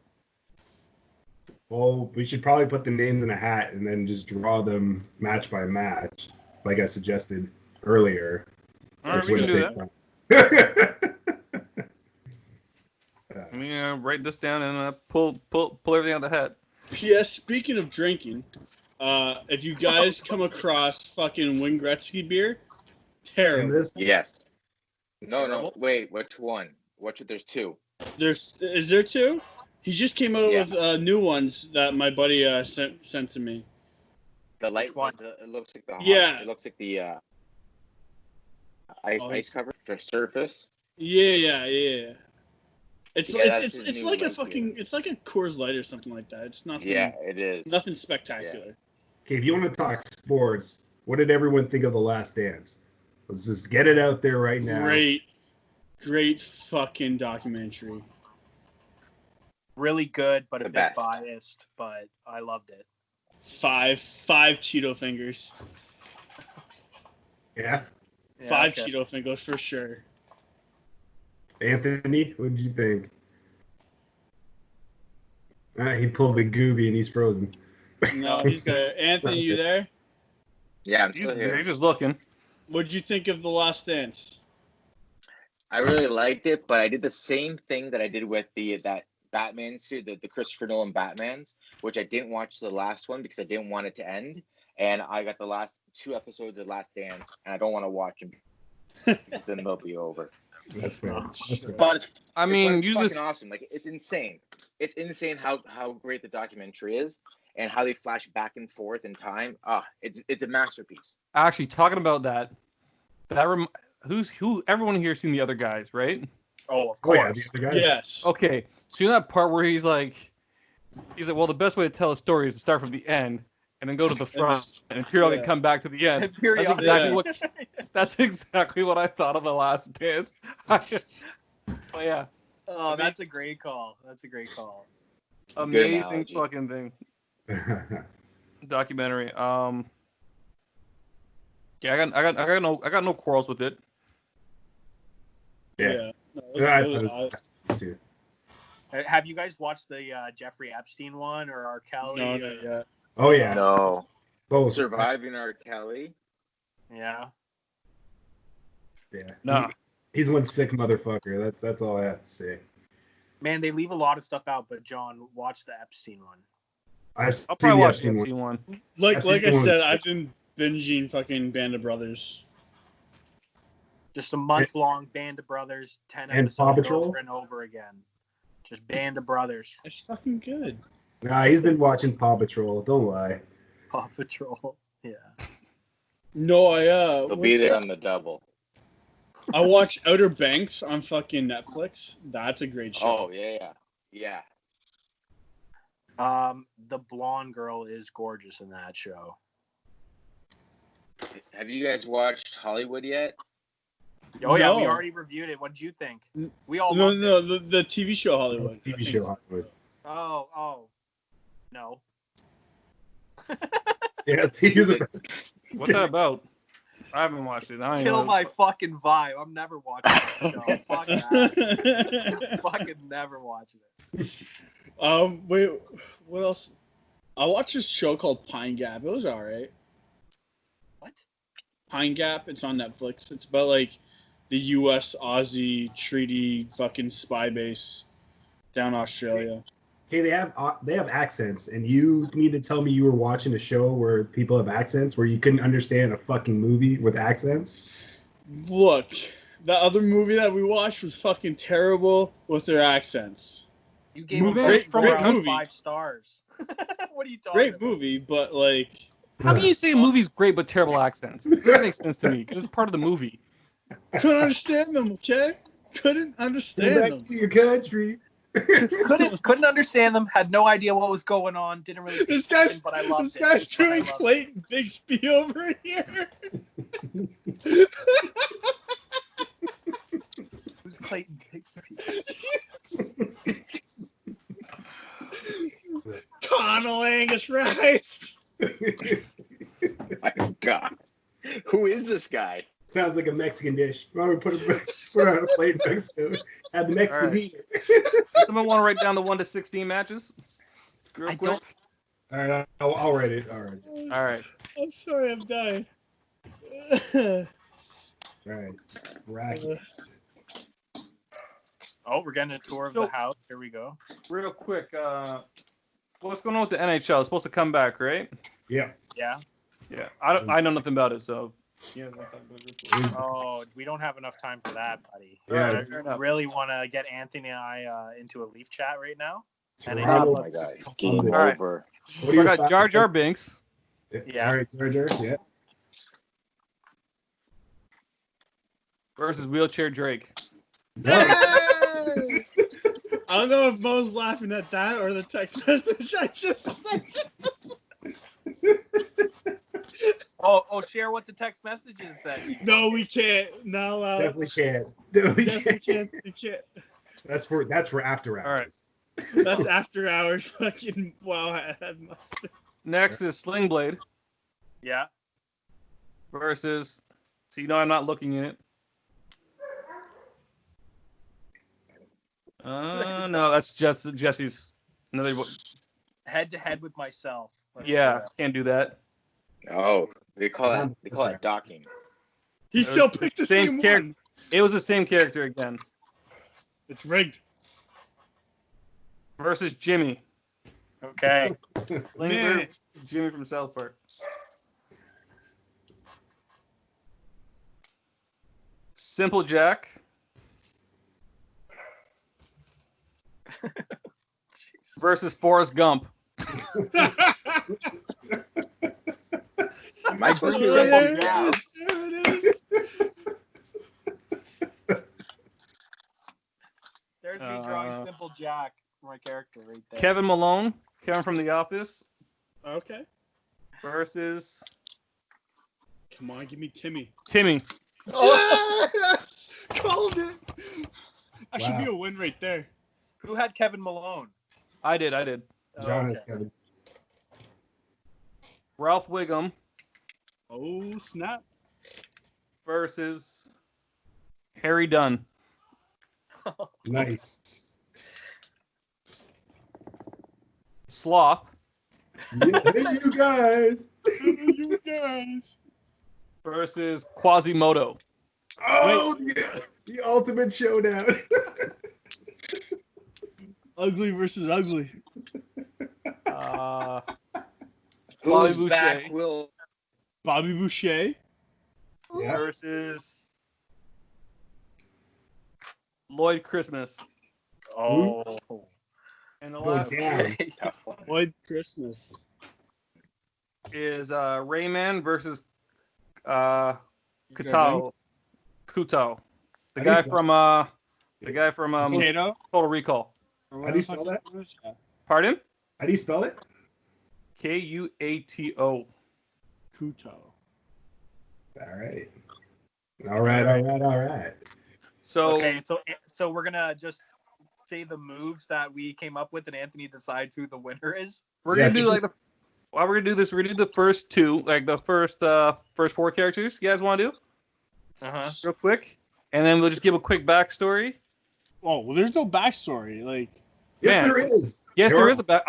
Well, we should probably put the names in a hat and then just draw them match by match, like I suggested earlier. All right, Which we would can do have that. saved Let me write this down and pull everything out of the hat. P.S. Speaking of drinking, if you guys come across fucking Wayne Gretzky beer, And terrible. this, Yes. No. Wait, which one? There's two. Is there two? He just came out Yeah. with new ones that my buddy sent to me. The light one? it looks like the Yeah. It looks like the ice cover for surface. Yeah. It's that's his it's new like a light fucking beer. it's like a Coors Light or something like that. It's nothing. Yeah, it is. Nothing spectacular. okay, if you want to talk sports, what did everyone think of The Last Dance? Let's just get it out there right now. Great fucking documentary. Really good, but a The bit best. biased. But I loved it. Five Cheeto fingers. Yeah. Yeah, Five okay. Cheeto fingers for sure. Anthony, what did you think? He pulled the gooby and he's frozen. No, he's good. Anthony, you there? Yeah, I'm still here. He's just looking. What did you think of The Last Dance? I really liked it, but I did the same thing that I did with that Batman series, the Christopher Nolan Batmans, which I didn't watch the last one because I didn't want it to end. And I got the last 2 episodes of Last Dance, and I don't want to watch them because then they'll be over. That's fair. That's fair. But it's You fucking just awesome. Like, it's insane. It's insane how great the documentary is and how they flash back and forth in time. It's a masterpiece. actually talking about that. Who? Everyone here seen The Other Guys, right? Oh, of Oh, yeah, course. the other guys. Yes. Okay, so you know that part where he's like, well, the best way to tell a story is to start from the end and then go to the front and periodically Yeah. come back to the end. That's Periodic. exactly Yeah. what. That's exactly what I thought of The Last Dance. Oh yeah, Oh, that's a great call. That's a great call. amazing analogy. fucking thing. Documentary. Yeah, I got no quarrels with it. Yeah. No, Yeah, I it thought was- it was too. Have you guys watched the Jeffrey Epstein one or R. Kelly? no, not yet. Oh yeah. No. Both. Surviving R. Kelly. Yeah. Yeah. No. He's one sick motherfucker. That's all I have to say. Man, they leave a lot of stuff out, but John, watch the Epstein one. I've seen I'll probably the watch the Epstein Epstein one. one. Like I've I seen one. said, I've been binging fucking Band of Brothers. Just a month-long Band of Brothers, 10 And episodes Paw Patrol? over and over again. Just Band of Brothers. It's fucking good. Nah, he's been watching Paw Patrol. Don't lie. Paw Patrol. Yeah. No, They'll be there on the double. I watch Outer Banks on fucking Netflix. That's a great show. Oh, yeah. The blonde girl is gorgeous in that show. Have you guys watched Hollywood yet? Oh yeah, we No. already reviewed it. What did you think? N- We all No, loved it. the TV show Hollywood. I TV think. show Hollywood. Oh. No. Yeah, he's a, What's that about? I haven't watched it. I ain't Kill know. my fucking vibe. I'm never watching that show. Fuck that. Fucking never watching it. Wait, what else? I watched this show called Pine Gap. It was alright. What? Pine Gap. It's on Netflix. It's about like the U.S. Aussie treaty fucking spy base down Australia. hey, they have accents, and you need to tell me you were watching a show where people have accents, where you couldn't understand a fucking movie with accents. Look, the other movie that we watched was fucking terrible with their accents. You gave Movie? it Great- 4 great out of movie. 5 stars. What are you talking Great about? movie, but like, How can you say a movie's great but terrible accents? It doesn't make sense to me because it's part of the movie. couldn't understand them. Okay, couldn't Go understand back them. to your country. Couldn't understand them. Had no idea what was going on. Didn't really. This guy's but I loved this it. guy's But I doing loved it. Clayton Bigsby over here. Who's Clayton Bigsby? Connell Angus Rice. My God. Who is this guy? Sounds like a Mexican dish. Why don't we put on a plate in Mexico? Have the Mexicans All right. eat it. Someone want to write down the 1 to 16 matches? Real I quick. don't- All right, I'll write it. All right. All right. I'm sorry, I'm dying. All right. Bracket. Oh, we're getting a tour of So- the house. Here we go. Real quick. What's going on with the NHL? It's supposed to come back, right? Yeah. Yeah. Yeah. I know nothing about it, so. Yeah. Oh, we don't have enough time for that, buddy. Yeah. I Fair enough. really want to get Anthony and I into a Leaf chat right now. Toronto. Oh my god, game All right. over. What are So I your got Jar Jar Binks Yeah. All right, Jar Jar. Yeah. versus Wheelchair Drake. I don't know if Mo's laughing at that or the text message I just sent. Oh, share what the text message is then. No, we can't. Not allowed. Definitely can't. Definitely Definitely can't. can't. We can't. That's for after hours. All right. That's after hours. Fucking wow. I had mustard. Next is Sling Blade Yeah. versus. So you know I'm not looking in it. No, that's Jesse's. Another. Head to head with myself. Let's do Yeah, that. can't do that. Oh, they call that docking. He still picked the Same same character. one. It was the same character again. It's rigged. Versus Jimmy. Okay. Sling Man. versus Jimmy from South Park. Simple Jack versus Forrest Gump. Might as well be There Simple it Jack. is. There it is. There's me drawing Simple Jack for my character right there. Kevin Malone, Kevin from The Office, Okay. versus Come on, give me Timmy. Timmy. Yes! Called it. That should Wow. be a win right there. Who had Kevin Malone? I did. John Okay. is Kevin. Ralph Wiggum Oh snap! versus Harry Dunn. Nice. Sloth Yeah, hey, you guys. You guys. versus Quasimodo. Oh, yeah. The ultimate showdown. Ugly versus ugly. Bobby Who's Boucher. back, Will? Bobby Boucher. Yeah. Versus Lloyd Christmas. Oh. And the Go last down. White Christmas. is Rayman versus Kuto. Kuto. The How do you guy spell from Potato. Total Recall. Or How do you spell whatever that? the fuck it was. Pardon? How do you spell it? Kuato. Kuto. All right. All right. So Okay, so we're gonna just say the moves that we came up with, and Anthony decides who the winner is. we're Yeah, gonna so do like just- while we're gonna do this, we're gonna do the first two, like the first four characters. You guys want to do Uh-huh. real quick, and then we'll just give a quick backstory. Oh well, there's no backstory. Like Yes, Man. there is. Yes, There there are- is a back.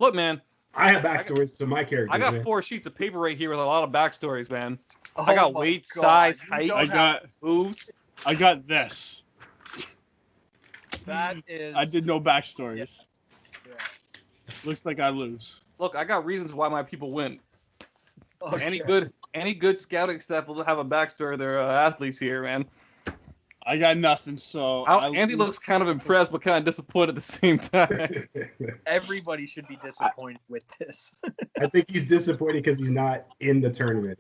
Look, man. I have backstories to my characters. I got man. 4 sheets of paper right here with a lot of backstories, man. Oh I got my weight, God, size, you height. don't I have- got, Moves. I got this. that is. I did no backstories. Yeah. Looks like I lose. Look, I got reasons why my people win. Okay. Any good scouting staff will have a backstory. They're athletes here, man. I got nothing. So I Andy lose. looks kind of impressed, but kind of disappointed at the same time. Everybody should be disappointed with this. I think he's disappointed because he's not in the tournament.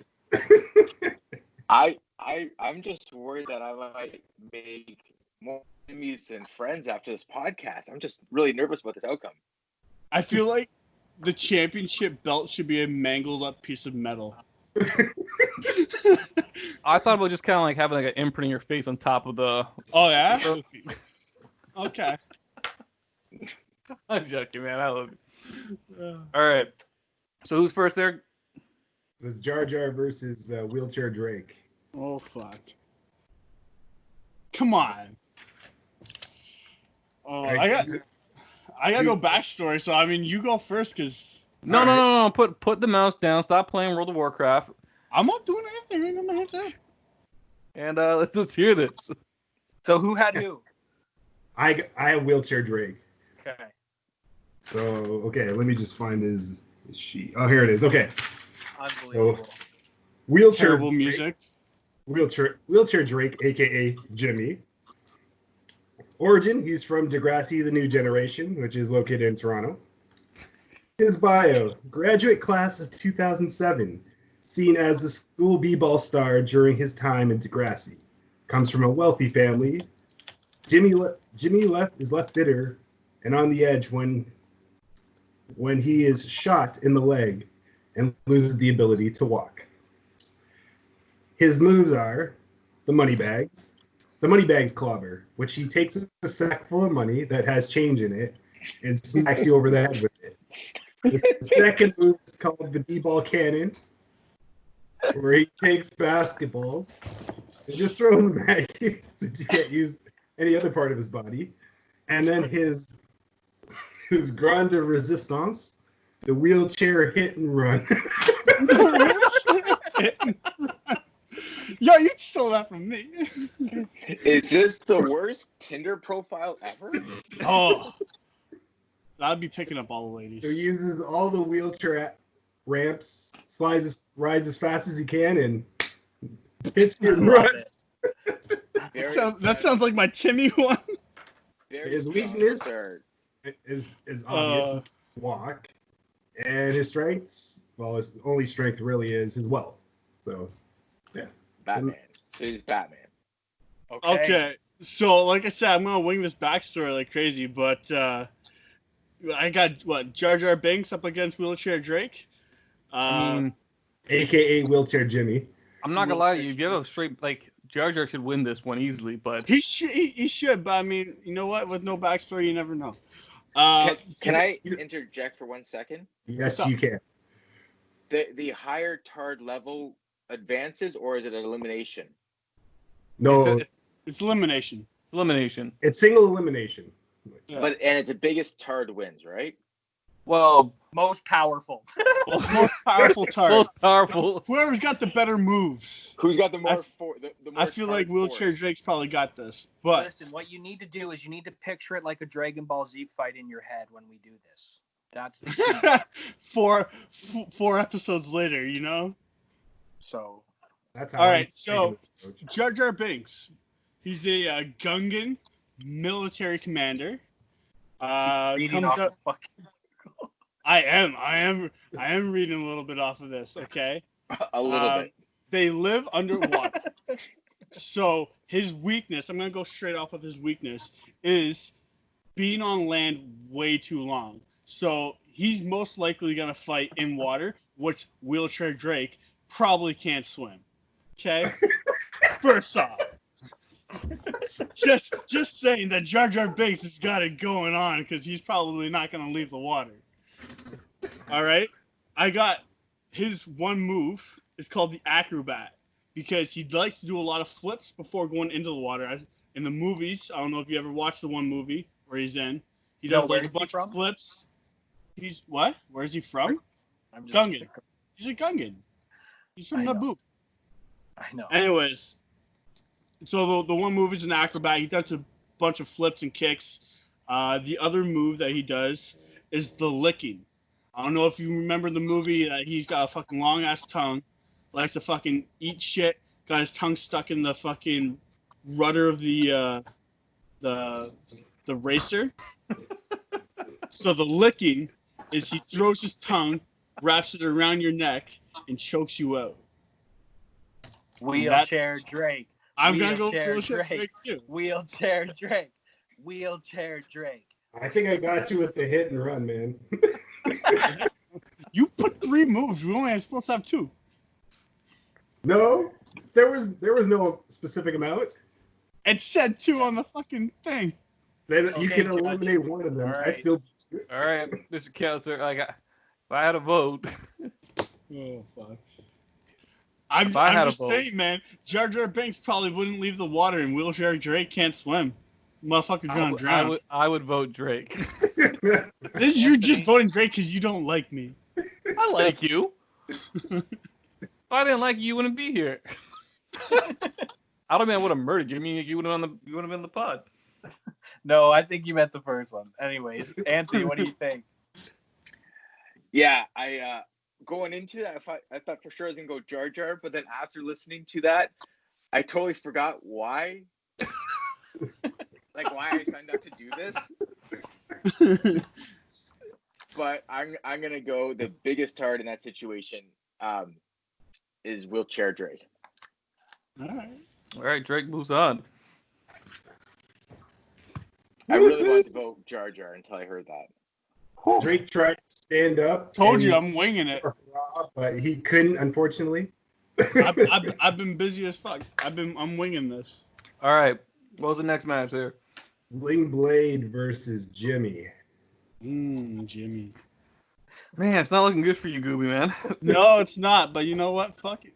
I'm just worried that I might make more enemies than friends after this podcast. I'm just really nervous about this outcome. I feel like the championship belt should be a mangled up piece of metal. I thought about just kind of like having like an imprint in your face on top of the Oh yeah. trophy. Okay. I'm joking, man. I love it. All right. So who's first there? It's Jar Jar versus Wheelchair Drake. Oh fuck. Come on. Oh, I got no backstory, so I mean, you go first, because... No. Put the mouse down. Stop playing World of Warcraft. I'm not doing anything right now, my head's up. And let's hear this. So who had who? I have Wheelchair Drake. Okay. So, okay, let me just find his sheet. Oh, here it is. Okay. Unbelievable. So, Wheelchair Terrible Drake, music. Wheelchair Drake, a.k.a. Jimmy. Origin, he's from Degrassi, The New Generation, which is located in Toronto. His bio, graduate class of 2007, seen as a school b-ball star during his time in Degrassi. Comes from a wealthy family. Jimmy is left bitter and on the edge when he is shot in the leg and loses the ability to walk. His moves are the money bags clobber, which he takes a sack full of money that has change in it and smacks you over the head with it. The second move is called the b-ball cannon, where he takes basketballs and just throws them at you since you can't use any other part of his body. And then his grande resistance, the wheelchair hit and run. Yo, you stole that from me. Is this the worst Tinder profile ever? Oh. I'd be picking up all the ladies. So he uses all the wheelchair ramps, rides as fast as he can, and hits you and runs. That sounds like my Timmy one. His weakness is obvious, walk, and his strengths, well, his only strength really is his wealth. So, yeah. Batman. So he's Batman. Okay. So, like I said, I'm gonna wing this backstory like crazy, but I got Jar Jar Binks up against Wheelchair Drake, AKA Wheelchair Jimmy. I'm not gonna lie to you. If you have a straight Jar Jar should win this one easily, but he should. But I mean, you know what? With no backstory, you never know. Can I interject for 1 second? Yes, you can. The higher tard level advances, or is it an elimination? No, it's elimination. Elimination. It's single elimination. Yeah. And it's the biggest tard wins, right? Well, most powerful. Most powerful tard. Most powerful. Whoever's got the better moves. Who's got the more? I feel like Wheelchair Drake's probably got this. But listen, what you need to do is you need to picture it like a Dragon Ball Z fight in your head when we do this. That's the key. four episodes later, you know. So that's how. All right. So Jar Jar Binks, he's a Gungan military commander. Comes up. I am reading a little bit off of this. Okay. A little bit. They live underwater. So his weakness, I'm gonna go straight off with his weakness, is being on land way too long. So he's most likely gonna fight in water, which Wheelchair Drake probably can't swim. Okay. First off. Just saying that Jar Jar Binks has got it going on because he's probably not going to leave the water. All right? I got his one move. It's called the acrobat because he likes to do a lot of flips before going into the water. In the movies, I don't know if you ever watched the one movie where he's in. He does like a bunch of flips. He's what? Where is he from? Gungan. He's a Gungan. He's from Naboo. I know. Anyways. So the one move is an acrobat. He does a bunch of flips and kicks. The other move that he does is the licking. I don't know if you remember the movie that he's got a fucking long ass tongue, likes to fucking eat shit, got his tongue stuck in the fucking rudder of the racer. So the licking is he throws his tongue, wraps it around your neck, and chokes you out. Wheelchair Drake. I'm going to go Wheelchair Drake too. Wheelchair Drake. Wheelchair Drake. I think I got you with the hit and run, man. You put 3 moves. We only supposed to have 2. No, there was no specific amount. It said 2 on the fucking thing. Then you can eliminate one of them. All right. All right, Mr. Counselor. If I had a vote. Oh fuck. I'm just saying, man. Jar Jar Binks probably wouldn't leave the water, and Wheelchair Drake can't swim. Motherfucker's gonna drown. I would vote Drake. You're just voting Drake because you don't like me. I like you. If I didn't like you, you wouldn't be here. I don't mean I would have murdered you. I mean you would have been in the pod. No, I think you meant the first one. Anyways, Anthony, what do you think? Yeah, I going into that, I thought for sure I was gonna go Jar Jar, but then after listening to that, I totally forgot why. Like why I signed up to do this. But I'm gonna go the biggest tard in that situation is Wheelchair Drake. All right, Drake moves on. I really wanted to vote Jar Jar until I heard that. Drake tried to stand up. Told you I'm winging it. But he couldn't, unfortunately. I've been busy as fuck. I'm winging this. All right, what was the next match here? Sling Blade versus Jimmy. Jimmy. Man, it's not looking good for you, Gooby, man. No, it's not. But you know what? Fuck it.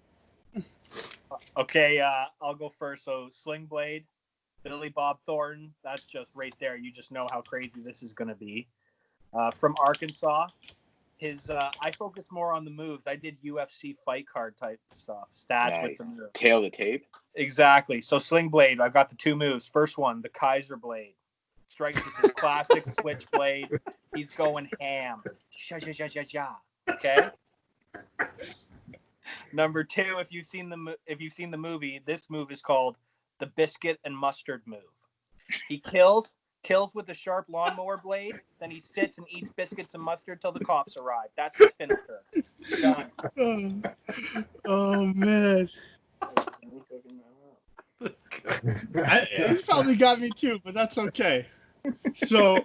Okay, I'll go first. So Sling Blade, Billy Bob Thornton. That's just right there. You just know how crazy this is going to be. From Arkansas, I focus more on the moves. I did UFC fight card type stuff, stats with the moves. Tail the tape. Exactly. So Sling Blade, I've got the two moves. First one, the Kaiser Blade. Strikes with his classic switchblade. He's going ham. Okay. Number two, if you've seen the movie, this move is called the biscuit and mustard move. He kills with the sharp lawnmower blade, then he sits and eats biscuits and mustard till the cops arrive. That's his finisher. Done. Oh man. It probably got me too, but that's okay. So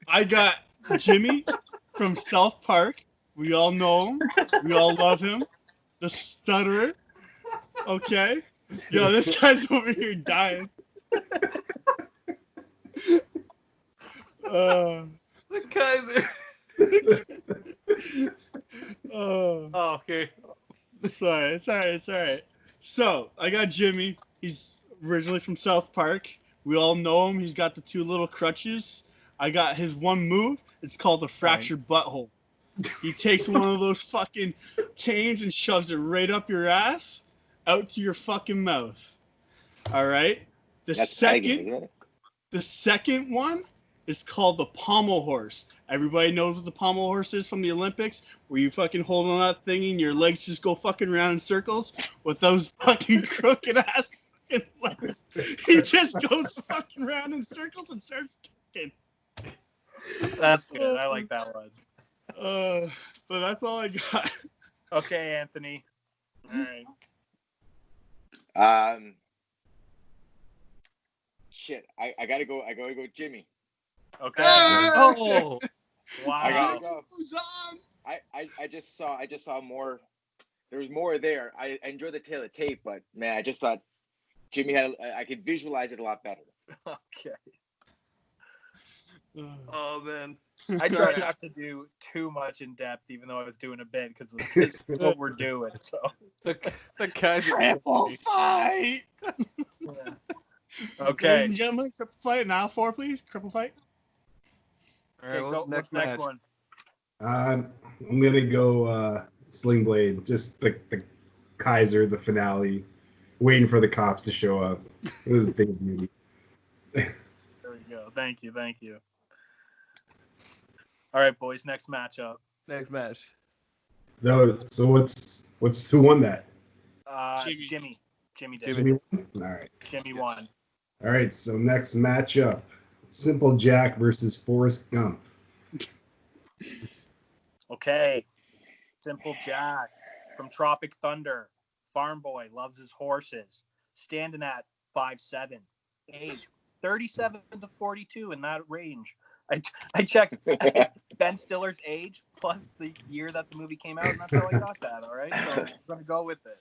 I got Jimmy from South Park. We all know him. We all love him. The stutterer. Okay. Yo, this guy's over here dying. The Kaiser. Okay. Sorry, it's all right. So I got Jimmy. He's originally from South Park. We all know him. He's got the two little crutches. I got his one move. It's called the fractured butthole. He takes one of those fucking canes and shoves it right up your ass, out to your fucking mouth. All right. The second one is called the pommel horse. Everybody knows what the pommel horse is from the Olympics, where you fucking hold on that thing and your legs just go fucking around in circles with those fucking crooked ass fucking legs. He just goes fucking around in circles and starts kicking. That's good. I like that one. But that's all I got. Okay, Anthony. All right. Shit. I gotta go Jimmy. Okay. Oh, wow. I gotta go. I just saw more. There was more there. I enjoyed the tail of tape, but man, I just thought Jimmy I could visualize it a lot better. Okay. Oh man. I tried not to do too much in depth, even though I was doing a bit, because this is what we're doing. So the Kaiser. Triple fight. Yeah. Ladies Okay. and gentlemen, triple fight. Now 4, please. Triple fight. All right, what's the next one? I'm gonna go Sling Blade. Just the Kaiser, the finale. Waiting for the cops to show up. It was a big beauty. There we go. Thank you. All right, boys. Next matchup. Next match. No, so who won that? Jimmy. Jimmy did. Jimmy won? All right. Jimmy won. All right, so next matchup. Simple Jack versus Forrest Gump. Okay. Simple Jack from Tropic Thunder. Farm boy, loves his horses. Standing at 5'7". Age 37 to 42 in that range. I checked Ben Stiller's age plus the year that the movie came out, and that's how I got that, all right? So I'm going to go with it.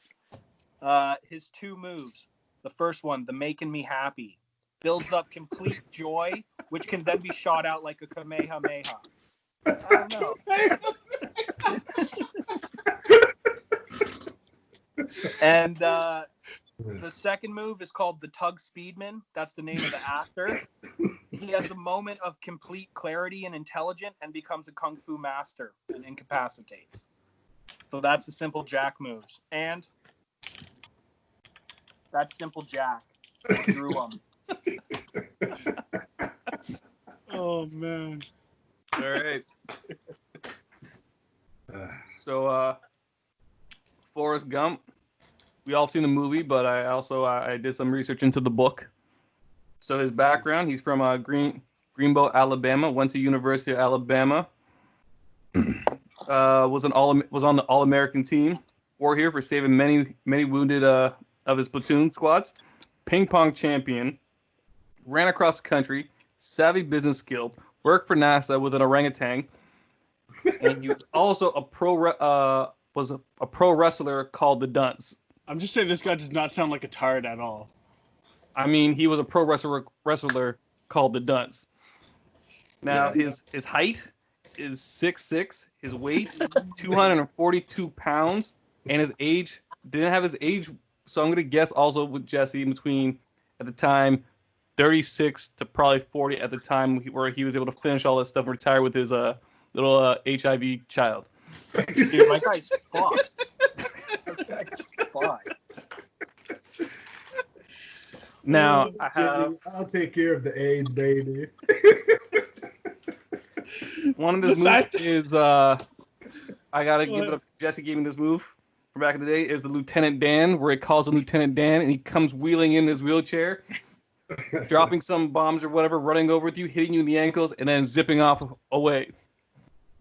His two moves. The first one, the Making Me Happy. Builds up complete joy, which can then be shot out like a Kamehameha. I don't know. And The second move is called the Tug Speedman. That's the name of the actor. He has a moment of complete clarity and intelligence and becomes a kung fu master and incapacitates. So that's the Simple Jack moves. And that's Simple Jack. Drew him. Oh, man. All right. So, Forrest Gump. We all seen the movie, but I did some research into the book. So his background, he's from Greenbow, Alabama. Went to University of Alabama. Was on the All-American team. War here for saving many wounded of his platoon squads. Ping pong champion. Ran across the country. Savvy business skilled. Worked for NASA with an orangutan. And he was also a pro wrestler called the Dunce. I'm just saying this guy does not sound like a tard at all. I mean, he was a pro wrestler called the Dunce. Now, his height is 6'6", his weight 242 pounds, and his age didn't have his age. So I'm gonna guess also with Jesse in between at the time 36 to probably 40 at the time where he was able to finish all this stuff and retire with his little HIV child. Dude, my guy's fucked. My guy's fucked. Now, I'll take care of the AIDS, baby. One of his moves is I gotta give it up. Jesse gave me this move from back in the day. Is the Lieutenant Dan, where he calls him Lieutenant Dan, and he comes wheeling in his wheelchair, dropping some bombs or whatever, running over with you, hitting you in the ankles, and then zipping off away.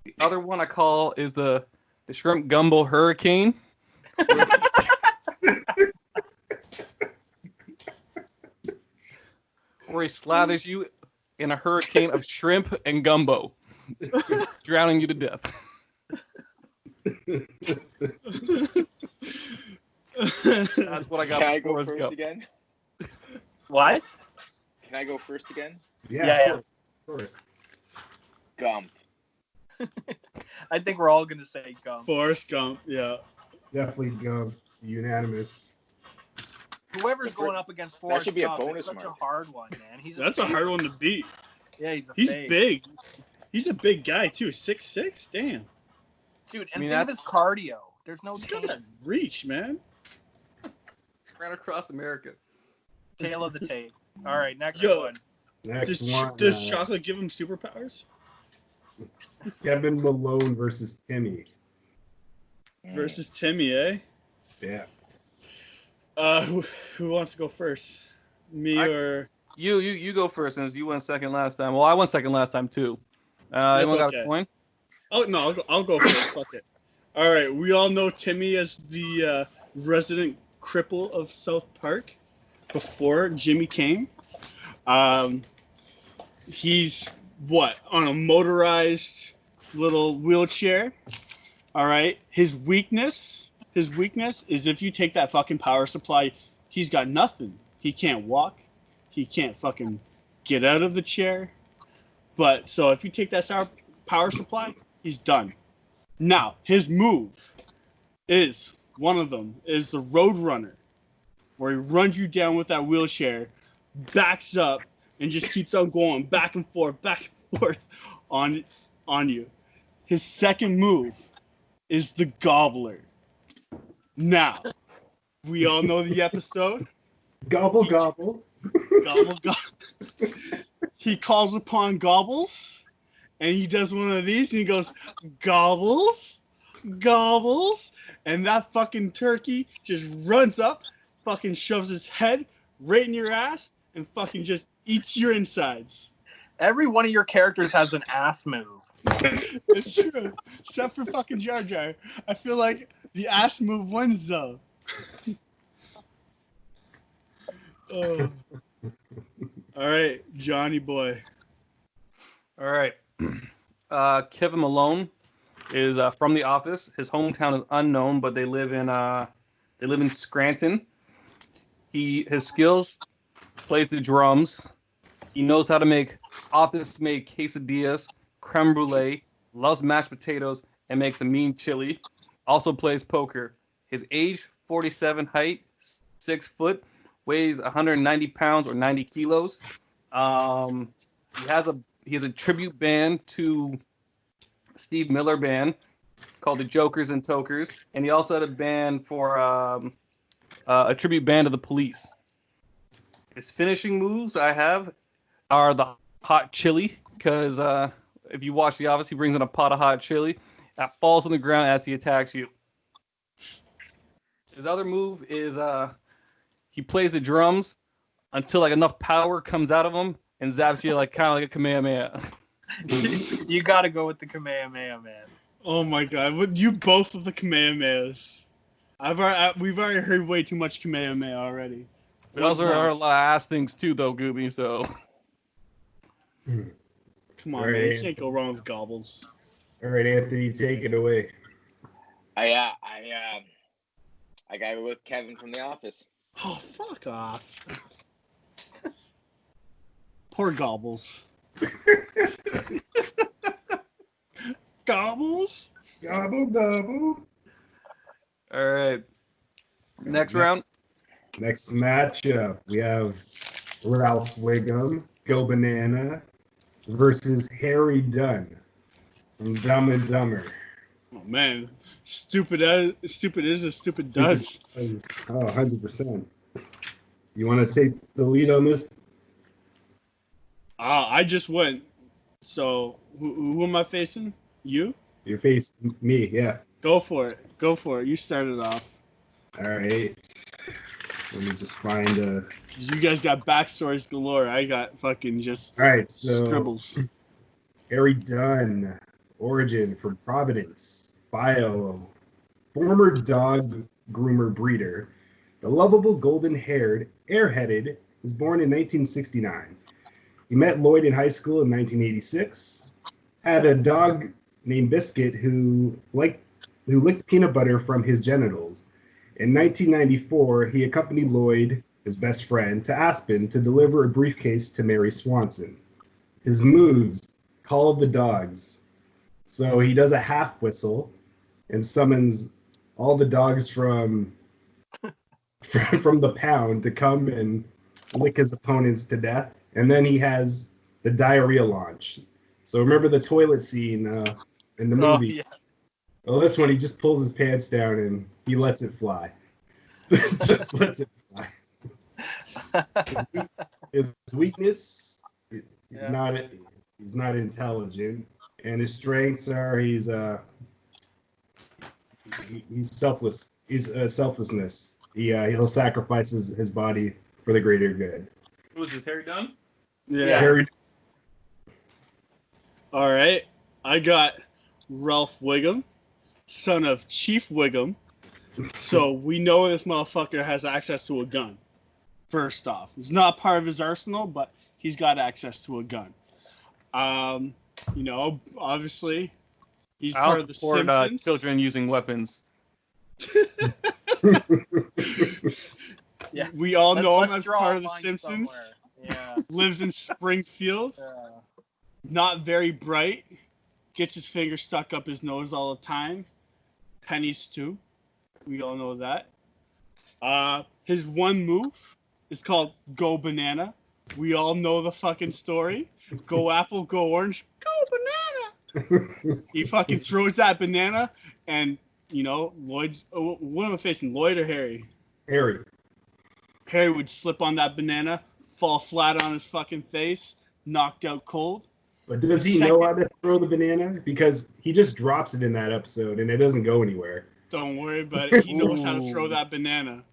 The other one I call is the Shrimp Gumbo Hurricane. Where he slathers you in a hurricane of shrimp and gumbo, drowning you to death. That's what I got. Can I go first again? What? Can I go first again? Yeah. Of course. Gump. I think we're all gonna say Gump. Forrest Gump, yeah. Definitely Gump. Unanimous. Whoever's going up against Forrest should be a Gump, bonus it's such mark. a hard one, man. That's a hard one to beat. Yeah, he's fade. Big. He's a big guy too. 6'6". Damn. Dude, and think of his cardio. There's no He's got that reach, man. Ran across America. tail of the tape. All right, next Yo. one. Next one. Does chocolate give him superpowers? Kevin Malone versus Timmy. Versus Timmy, eh? Yeah. Who wants to go first? Me or you go first since you went second last time. Well, I went second last time too. Anyone got a coin? Oh no, I'll go first. Fuck it. All right, we all know Timmy as the resident cripple of South Park before Jimmy came. He's on a motorized little wheelchair. All right, his weakness is if you take that fucking power supply, he's got nothing. He can't walk. He can't fucking get out of the chair. But so if you take that power supply, he's done. Now, his move is one of them is the Road Runner, where he runs you down with that wheelchair, backs up, and just keeps on going back and forth on you. His second move is the Gobbler. Now, we all know the episode. Gobble, gobble. Gobble, gobble. He calls upon Gobbles, and he does one of these, and he goes, Gobbles, Gobbles, and that fucking turkey just runs up, fucking shoves his head right in your ass, and fucking just eats your insides. Every one of your characters has an ass move. It's true, except for fucking Jar Jar. I feel like the ass move wins, though. Oh. All right, Johnny boy. All right. Kevin Malone is from The Office. His hometown is unknown, but they live in Scranton. His skills: plays the drums. He knows how to make office-made quesadillas, creme brulee, loves mashed potatoes, and makes a mean chili. Also plays poker. His age, 47, height, 6 foot, weighs 190 pounds or 90 kilos. He has a tribute band to Steve Miller Band called the Jokers and Tokers, and he also had a band for a tribute band of the Police. His finishing moves I have are the hot chili, because if you watch The Office, he brings in a pot of hot chili that falls on the ground as he attacks you. His other move is he plays the drums until like enough power comes out of him and zaps you like kind of like a Kamehameha. You got to go with the Kamehameha, man. Oh my god, you both of the Kamehamehas. We've already heard way too much Kamehameha already. We also heard a lot of ass things too, though, Gooby. So come on, man, you can't go wrong with gobbles. All right, Anthony, take it away. I got it with Kevin from The Office. Oh, fuck off. Poor Gobbles. Gobbles? Gobble, gobble. all right, next round. Next matchup, we have Ralph Wiggum, Go Banana, versus Harry Dunn from Dumb and Dumber. Oh, man. Stupid is as stupid does. Oh, 100%. You want to take the lead on this? I just went. So, who am I facing? You? You're facing me, yeah. Go for it. Go for it. You started off. All right. Let me just find a... You guys got backstories galore. I got fucking just All right, so scribbles. Harry Dunn, origin from Providence, bio, former dog groomer breeder. The lovable golden-haired, airheaded, was born in 1969. He met Lloyd in high school in 1986. Had a dog named Biscuit who licked peanut butter from his genitals. In 1994, he accompanied Lloyd, his best friend, to Aspen to deliver a briefcase to Mary Swanson. His moves, call of the dogs. So he does a half whistle and summons all the dogs from the pound to come and lick his opponents to death. And then he has the diarrhea launch. So remember the toilet scene in the movie? Oh, yeah. Well, this one, he just pulls his pants down and he lets it fly. Just lets it fly. His weakness, he's not intelligent, and his strengths are he's selfless. He's selflessness. He'll sacrifice his body for the greater good. Who's this, Harry Dunn? Yeah. Harry. All right. I got Ralph Wiggum, son of Chief Wiggum. So we know this motherfucker has access to a gun. First off, it's not part of his arsenal, but he's got access to a gun. Obviously, he's part of the Simpsons. Children using weapons. Yeah. We all know him as part of the Simpsons. Yeah. Lives in Springfield. Not very bright. Gets his finger stuck up his nose all the time. Pennies too. We all know that. His one move is called Go Banana. We all know the fucking story. Go apple, go orange, go banana. He fucking throws that banana, and Lloyd's. What am I facing, Lloyd or Harry? Harry. Harry would slip on that banana, fall flat on his fucking face, knocked out cold. But does he know how to throw the banana? Because he just drops it in that episode, and it doesn't go anywhere. Don't worry about it. He knows how to throw that banana.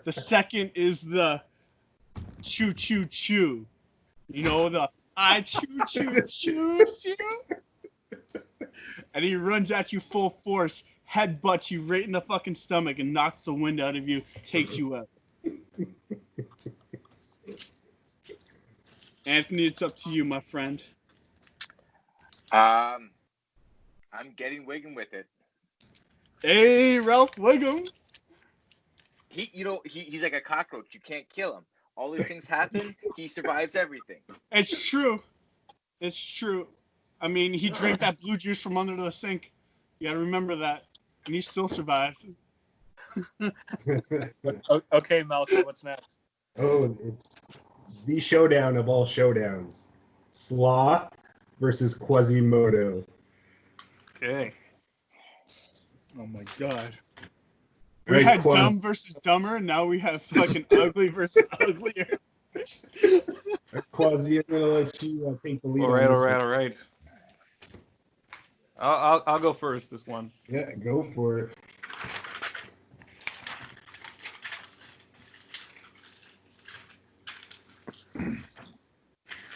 The second is the choo choo choo. The I choo choo choose you. And he runs at you full force, headbutts you right in the fucking stomach, and knocks the wind out of you, takes you out. Anthony, it's up to you, my friend. I'm getting Wiggum with it. Hey, Ralph Wiggum. He's like a cockroach. You can't kill him. All these things happen. He survives everything. It's true. It's true. I mean, he drank that blue juice from under the sink. You got to remember that. And he still survived. Okay, Malcolm, what's next? Oh, it's the showdown of all showdowns. Sloth versus Quasimodo. Okay. Oh my god. All We right, had Quas- dumb versus dumber, and now we have fucking ugly versus uglier. Quasi, I'm gonna let you take the lead. All right. I'll go first this one. Yeah, go for it.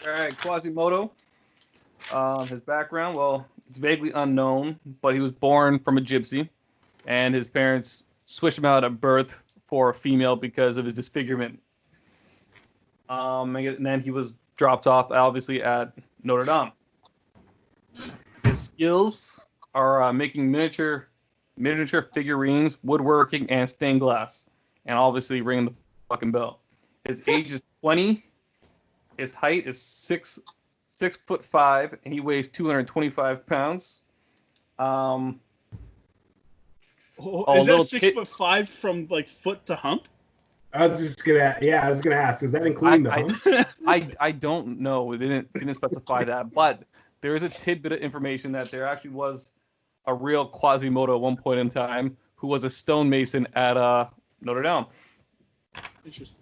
All right, Quasimodo. His background, well, it's vaguely unknown, but he was born from a gypsy, and his parents switched him out at birth for a female because of his disfigurement. And then he was dropped off, obviously, at Notre Dame. His skills are making miniature figurines, woodworking, and stained glass, and obviously ringing the fucking bell. His age is 20. His height is 6'5", and he weighs 225 pounds. Oh, Oh, is little that 6'5" from like foot to hump? I was gonna ask, is that including the hump? I don't know. They didn't specify that, but there is a tidbit of information that there actually was a real Quasimodo at one point in time who was a stonemason at Notre Dame. Interesting.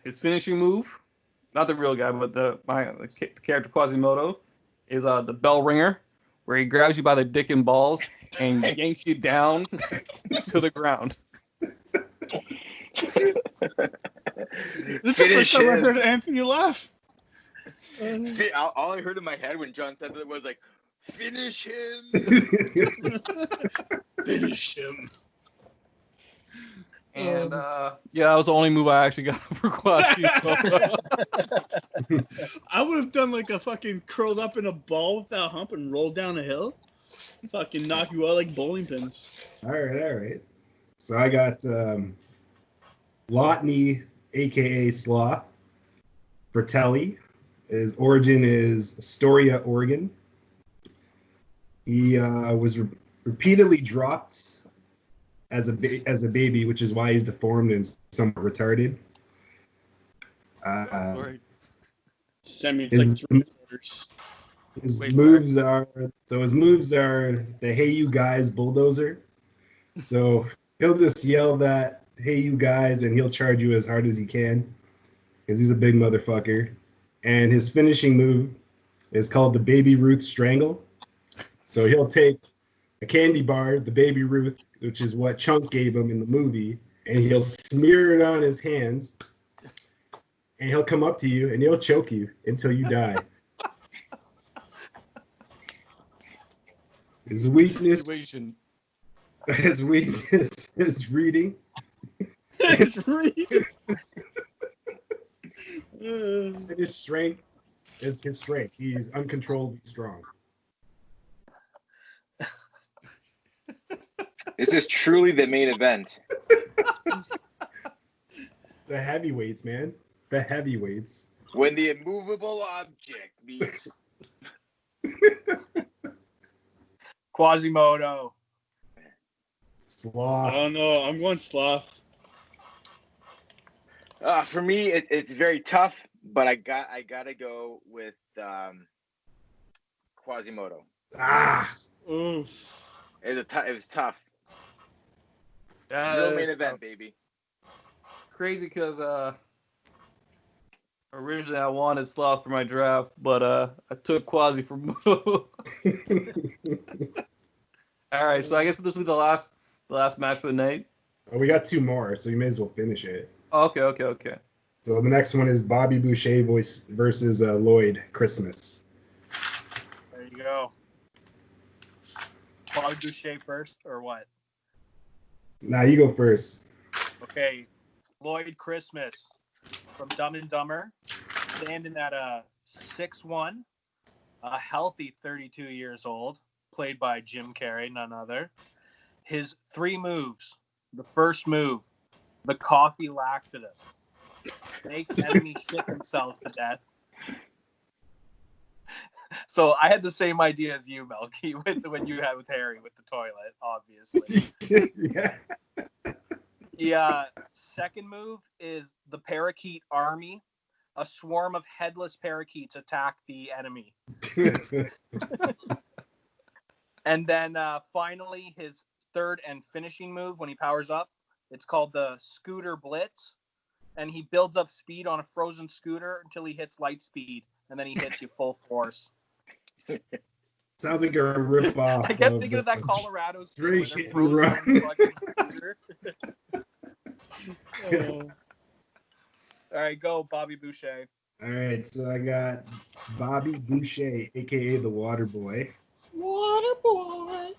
His finishing move, not the real guy, but the character Quasimodo, is the bell ringer, where he grabs you by the dick and balls and yanks you down to the ground. This is the first time I heard Anthony laugh. All I heard in my head when John said that was like, "Finish him." Finish him. And yeah, that was the only move I actually got for Quasimodo. I would have done like a fucking curled up in a ball with that hump and rolled down a hill. Fucking knock you out like bowling pins. All right. So I got Lotney, aka Sloth. Fratelli. His origin is Astoria, Oregon. He was repeatedly dropped as a baby, which is why he's deformed and somewhat retarded. Sorry. Send me like 3 orders. His moves are the "Hey you guys" bulldozer. So he'll just yell that "Hey you guys" and he'll charge you as hard as he can because he's a big motherfucker. And his finishing move is called the Baby Ruth Strangle. So he'll take a candy bar, the Baby Ruth, which is what Chunk gave him in the movie, and he'll smear it on his hands. And he'll come up to you and he'll choke you until you die. His weakness is reading. It's reading. And his strength is his strength. He's uncontrollably strong. This is truly the main event. The heavyweights, man. The heavyweights. When the immovable object meets. Quasimodo. Sloth. I don't know. I'm going Sloth. For me, it's very tough, but I gotta go with Quasimodo. Ooh. It was tough. That Real is main event, baby. crazy because originally I wanted Sloth for my draft, but I took Quasi for Mo. All right, so I guess this will be the last match for the night. Oh, we got 2 more, so you may as well finish it. Okay. So the next one is Bobby Boucher versus Lloyd Christmas. There you go. Bobby Boucher first, or what? Nah, you go first. Okay. Lloyd Christmas from Dumb and Dumber, standing at a 6'1", a healthy 32 years old, played by Jim Carrey, none other. His 3 moves. The first move, the coffee laxative. Makes enemies shit themselves to death. So I had the same idea as you, Melky, when you had with Harry with the toilet, obviously. Yeah. The second move is the parakeet army. A swarm of headless parakeets attack the enemy. And then finally, his third and finishing move when he powers up, it's called the Scooter Blitz. And he builds up speed on a frozen scooter until he hits light speed. And then he hits you full force. Sounds like a rip-off. I kept thinking of that Colorado scene Drake where they're frozen on the fucking scooter. All right, go, Bobby Boucher. All right, so I got Bobby Boucher, a.k.a. the Water Boy. Water boy.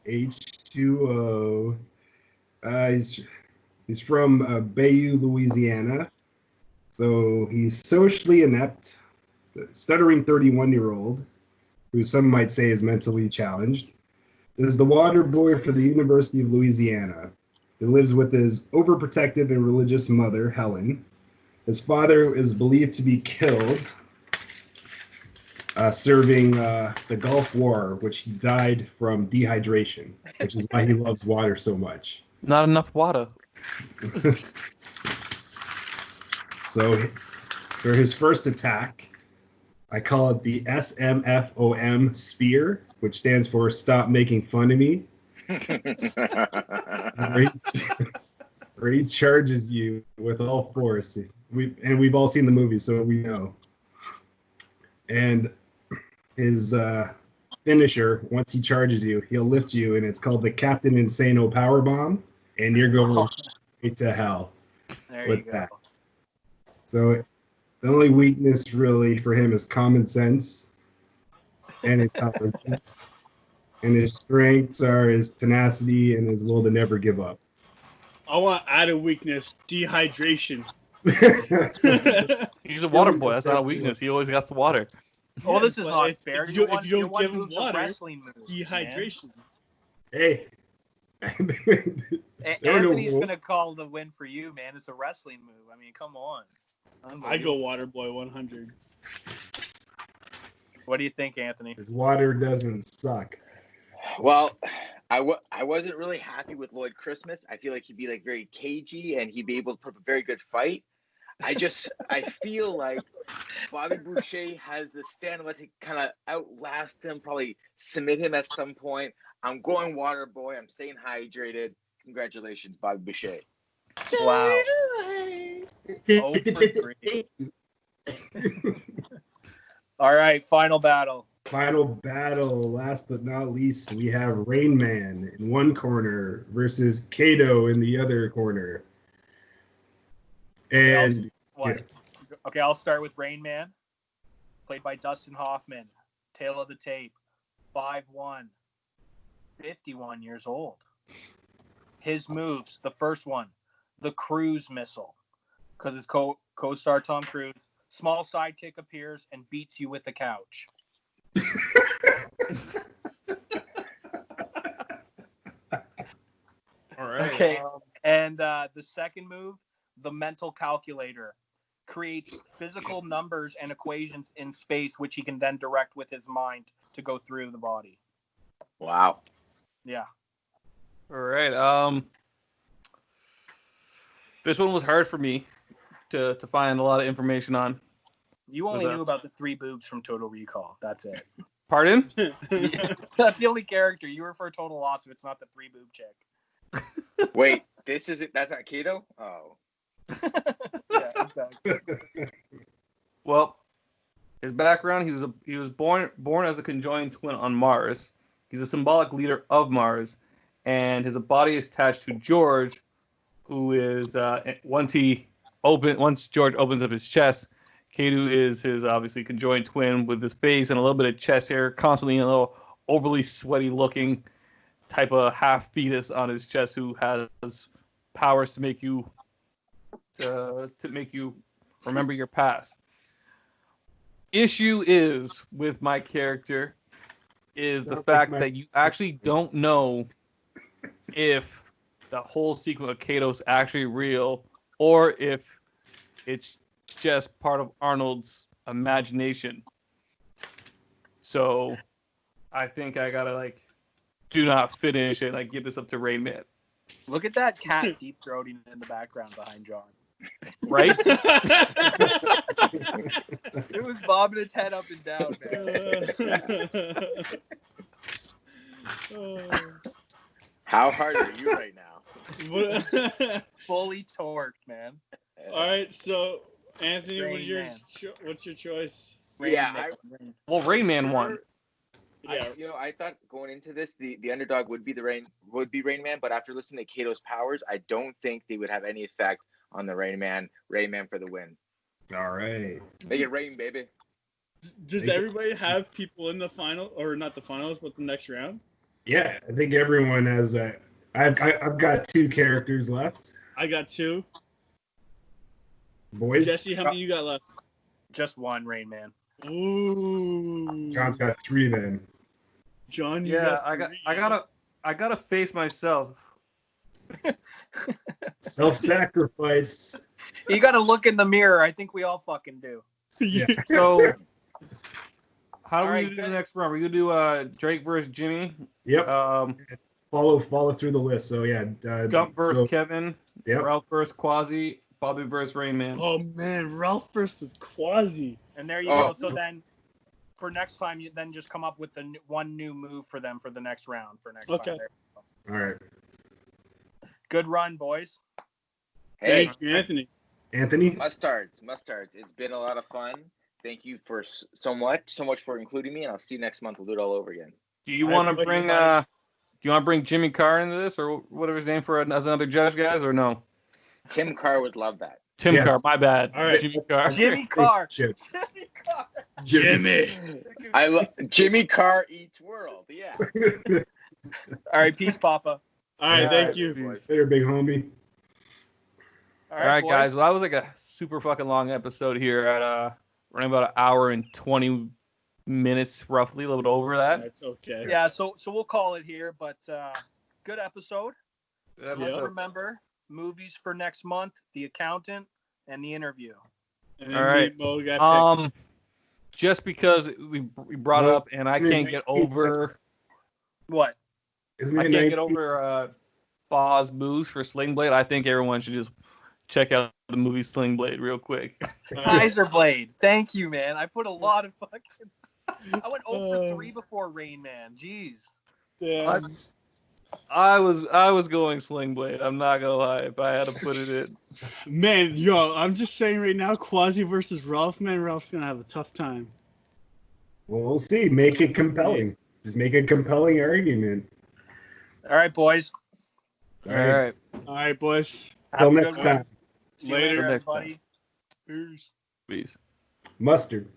H2O. He's from Bayou, Louisiana. So he's socially inept, stuttering 31-year-old, who some might say is mentally challenged. This is the water boy for the University of Louisiana. He lives with his overprotective and religious mother, Helen. His father is believed to be killed serving the Gulf War, which he died from dehydration, which is why he loves water so much. Not enough water. So for his first attack, I call it the SMFOM Spear, which stands for Stop Making Fun of Me. Where he charges you with all force. We've all seen the movie, so we know. And his finisher, once he charges you, he'll lift you, and it's called the Captain Insano Power Bomb, and you're going straight to hell with that. So the only weakness really for him is common sense and intelligence. And his strengths are his tenacity and his will to never give up. I want to add a weakness: dehydration. He's a water boy. That's not a weakness. He always got the water. Oh, this is not fair. If you don't give him water, wrestling moves, dehydration. Hey. Anthony's going to call the win for you, man. It's a wrestling move. I mean, come on. I go water boy 100. What do you think, Anthony? His water doesn't suck. Well, I wasn't really happy with Lloyd Christmas. I feel like he'd be like very cagey and he'd be able to put up a very good fight. I feel like Bobby Boucher has the stamina to kind of outlast him, probably submit him at some point. I'm going water boy. I'm staying hydrated. Congratulations, Bobby Boucher. Wow. Oh, for 3. All right, final battle. Final battle. Last but not least, we have Rain Man in one corner versus Kato in the other corner. And Okay, I'll start with Rain Man, played by Dustin Hoffman. Tale of the tape, 5'1", 51 years old. His moves, the first one, the cruise missile, because his co-star Tom Cruise, small sidekick appears and beats you with the couch. All right. Okay, and the second move, the mental calculator, creates physical numbers and equations in space, which he can then direct with his mind to go through the body. Wow. Yeah. All right. This one was hard for me to find a lot of information on. You only knew about the 3 boobs from Total Recall. That's it. Pardon? That's the only character. You were for a total loss if it's not the 3 boob chick. Wait, this isn't. That's not Kato? Oh. Yeah, exactly. Well, his background: he was born as a conjoined twin on Mars. He's a symbolic leader of Mars, and his body is attached to George, who is once George opens up his chest, Kato is his obviously conjoined twin with his face and a little bit of chest hair, constantly a little overly sweaty looking type of half fetus on his chest, who has powers to make you remember your past. Issue is with my character is the fact that you actually don't know if the whole sequence of Kato's actually real or if it's just part of Arnold's imagination. So I think I gotta do not finish and give this up to Rain Man. Look at that cat deep throating in the background behind John. Right? It was bobbing its head up and down, man. How hard are you right now? Fully torqued, man. All right, so Anthony, Rain what's your choice? Well, Rain Man won. Yeah, I thought going into this, the underdog would be Rain Man, but after listening to Kato's powers, I don't think they would have any effect on the Rain Man for the win. All right. Make it rain, baby. Does everybody have people in the final, or not the finals, but the next round? Yeah, I think everyone has. I've got 2 characters left. I got 2. Boys. Jesse, how many you got left? Just one, Rain Man. Ooh. John's got 3 then. John, I gotta face myself. Self-sacrifice. You got to look in the mirror. I think we all fucking do. Yeah. So, how do All we right, do good. the next round? We're gonna do Drake versus Jimmy. Yep. Follow through the list. So yeah. Gump versus Kevin. Yep. Ralph versus Quasi. Bobby versus Rain Man. Oh man, Ralph versus Quasi. And there you go. So then, for next time, you then just come up with one new move for them for the next round. For next time. There you go. All right. Good run, boys. Hey, Thank you, Anthony. Anthony. Mustards. It's been a lot of fun. Thank you for so much for including me, and I'll see you next month. We'll do it all over again. Do you want to bring Jimmy Carr into this, or whatever his name as another judge, guys, or no? Tim Carr would love that. Tim Carr, my bad. All right. Jimmy Carr. Jimmy Carr. Shit. Jimmy Carr. Jimmy. I love Jimmy Carr eats world. Yeah. All right, peace, Papa. All right, thank right, you. boys. Later, big homie. All right, boys. guys. Well, that was like a super fucking long episode here at running about 1 hour and 20 minutes, roughly, a little bit over that. That's okay. Yeah, so we'll call it here, but good episode. Good Let's episode. remember movies for next month: The Accountant and The Interview. And All right. Mo got picked. Just because we brought it up, and I can't get over. What? Isn't I it can't get 19? over Boz Booze for Sling Blade. I think everyone should just check out the movie Sling Blade real quick. Kaiser Blade. Thank you, man. I put a lot of fucking. I went 0 for 3 before Rain Man. Jeez. Yeah. I was going Sling Blade. I'm not gonna lie. If I had to put it in, Man, yo, I'm just saying right now, Quasi versus Ralph, man, Ralph's gonna have a tough time. Well, we'll see. Make it compelling. Just make a compelling argument. All right, boys. all right. All right, boys. Until Have a next good one. time. See you Later. later, Next time. everybody. Peace. Peace. Mustard.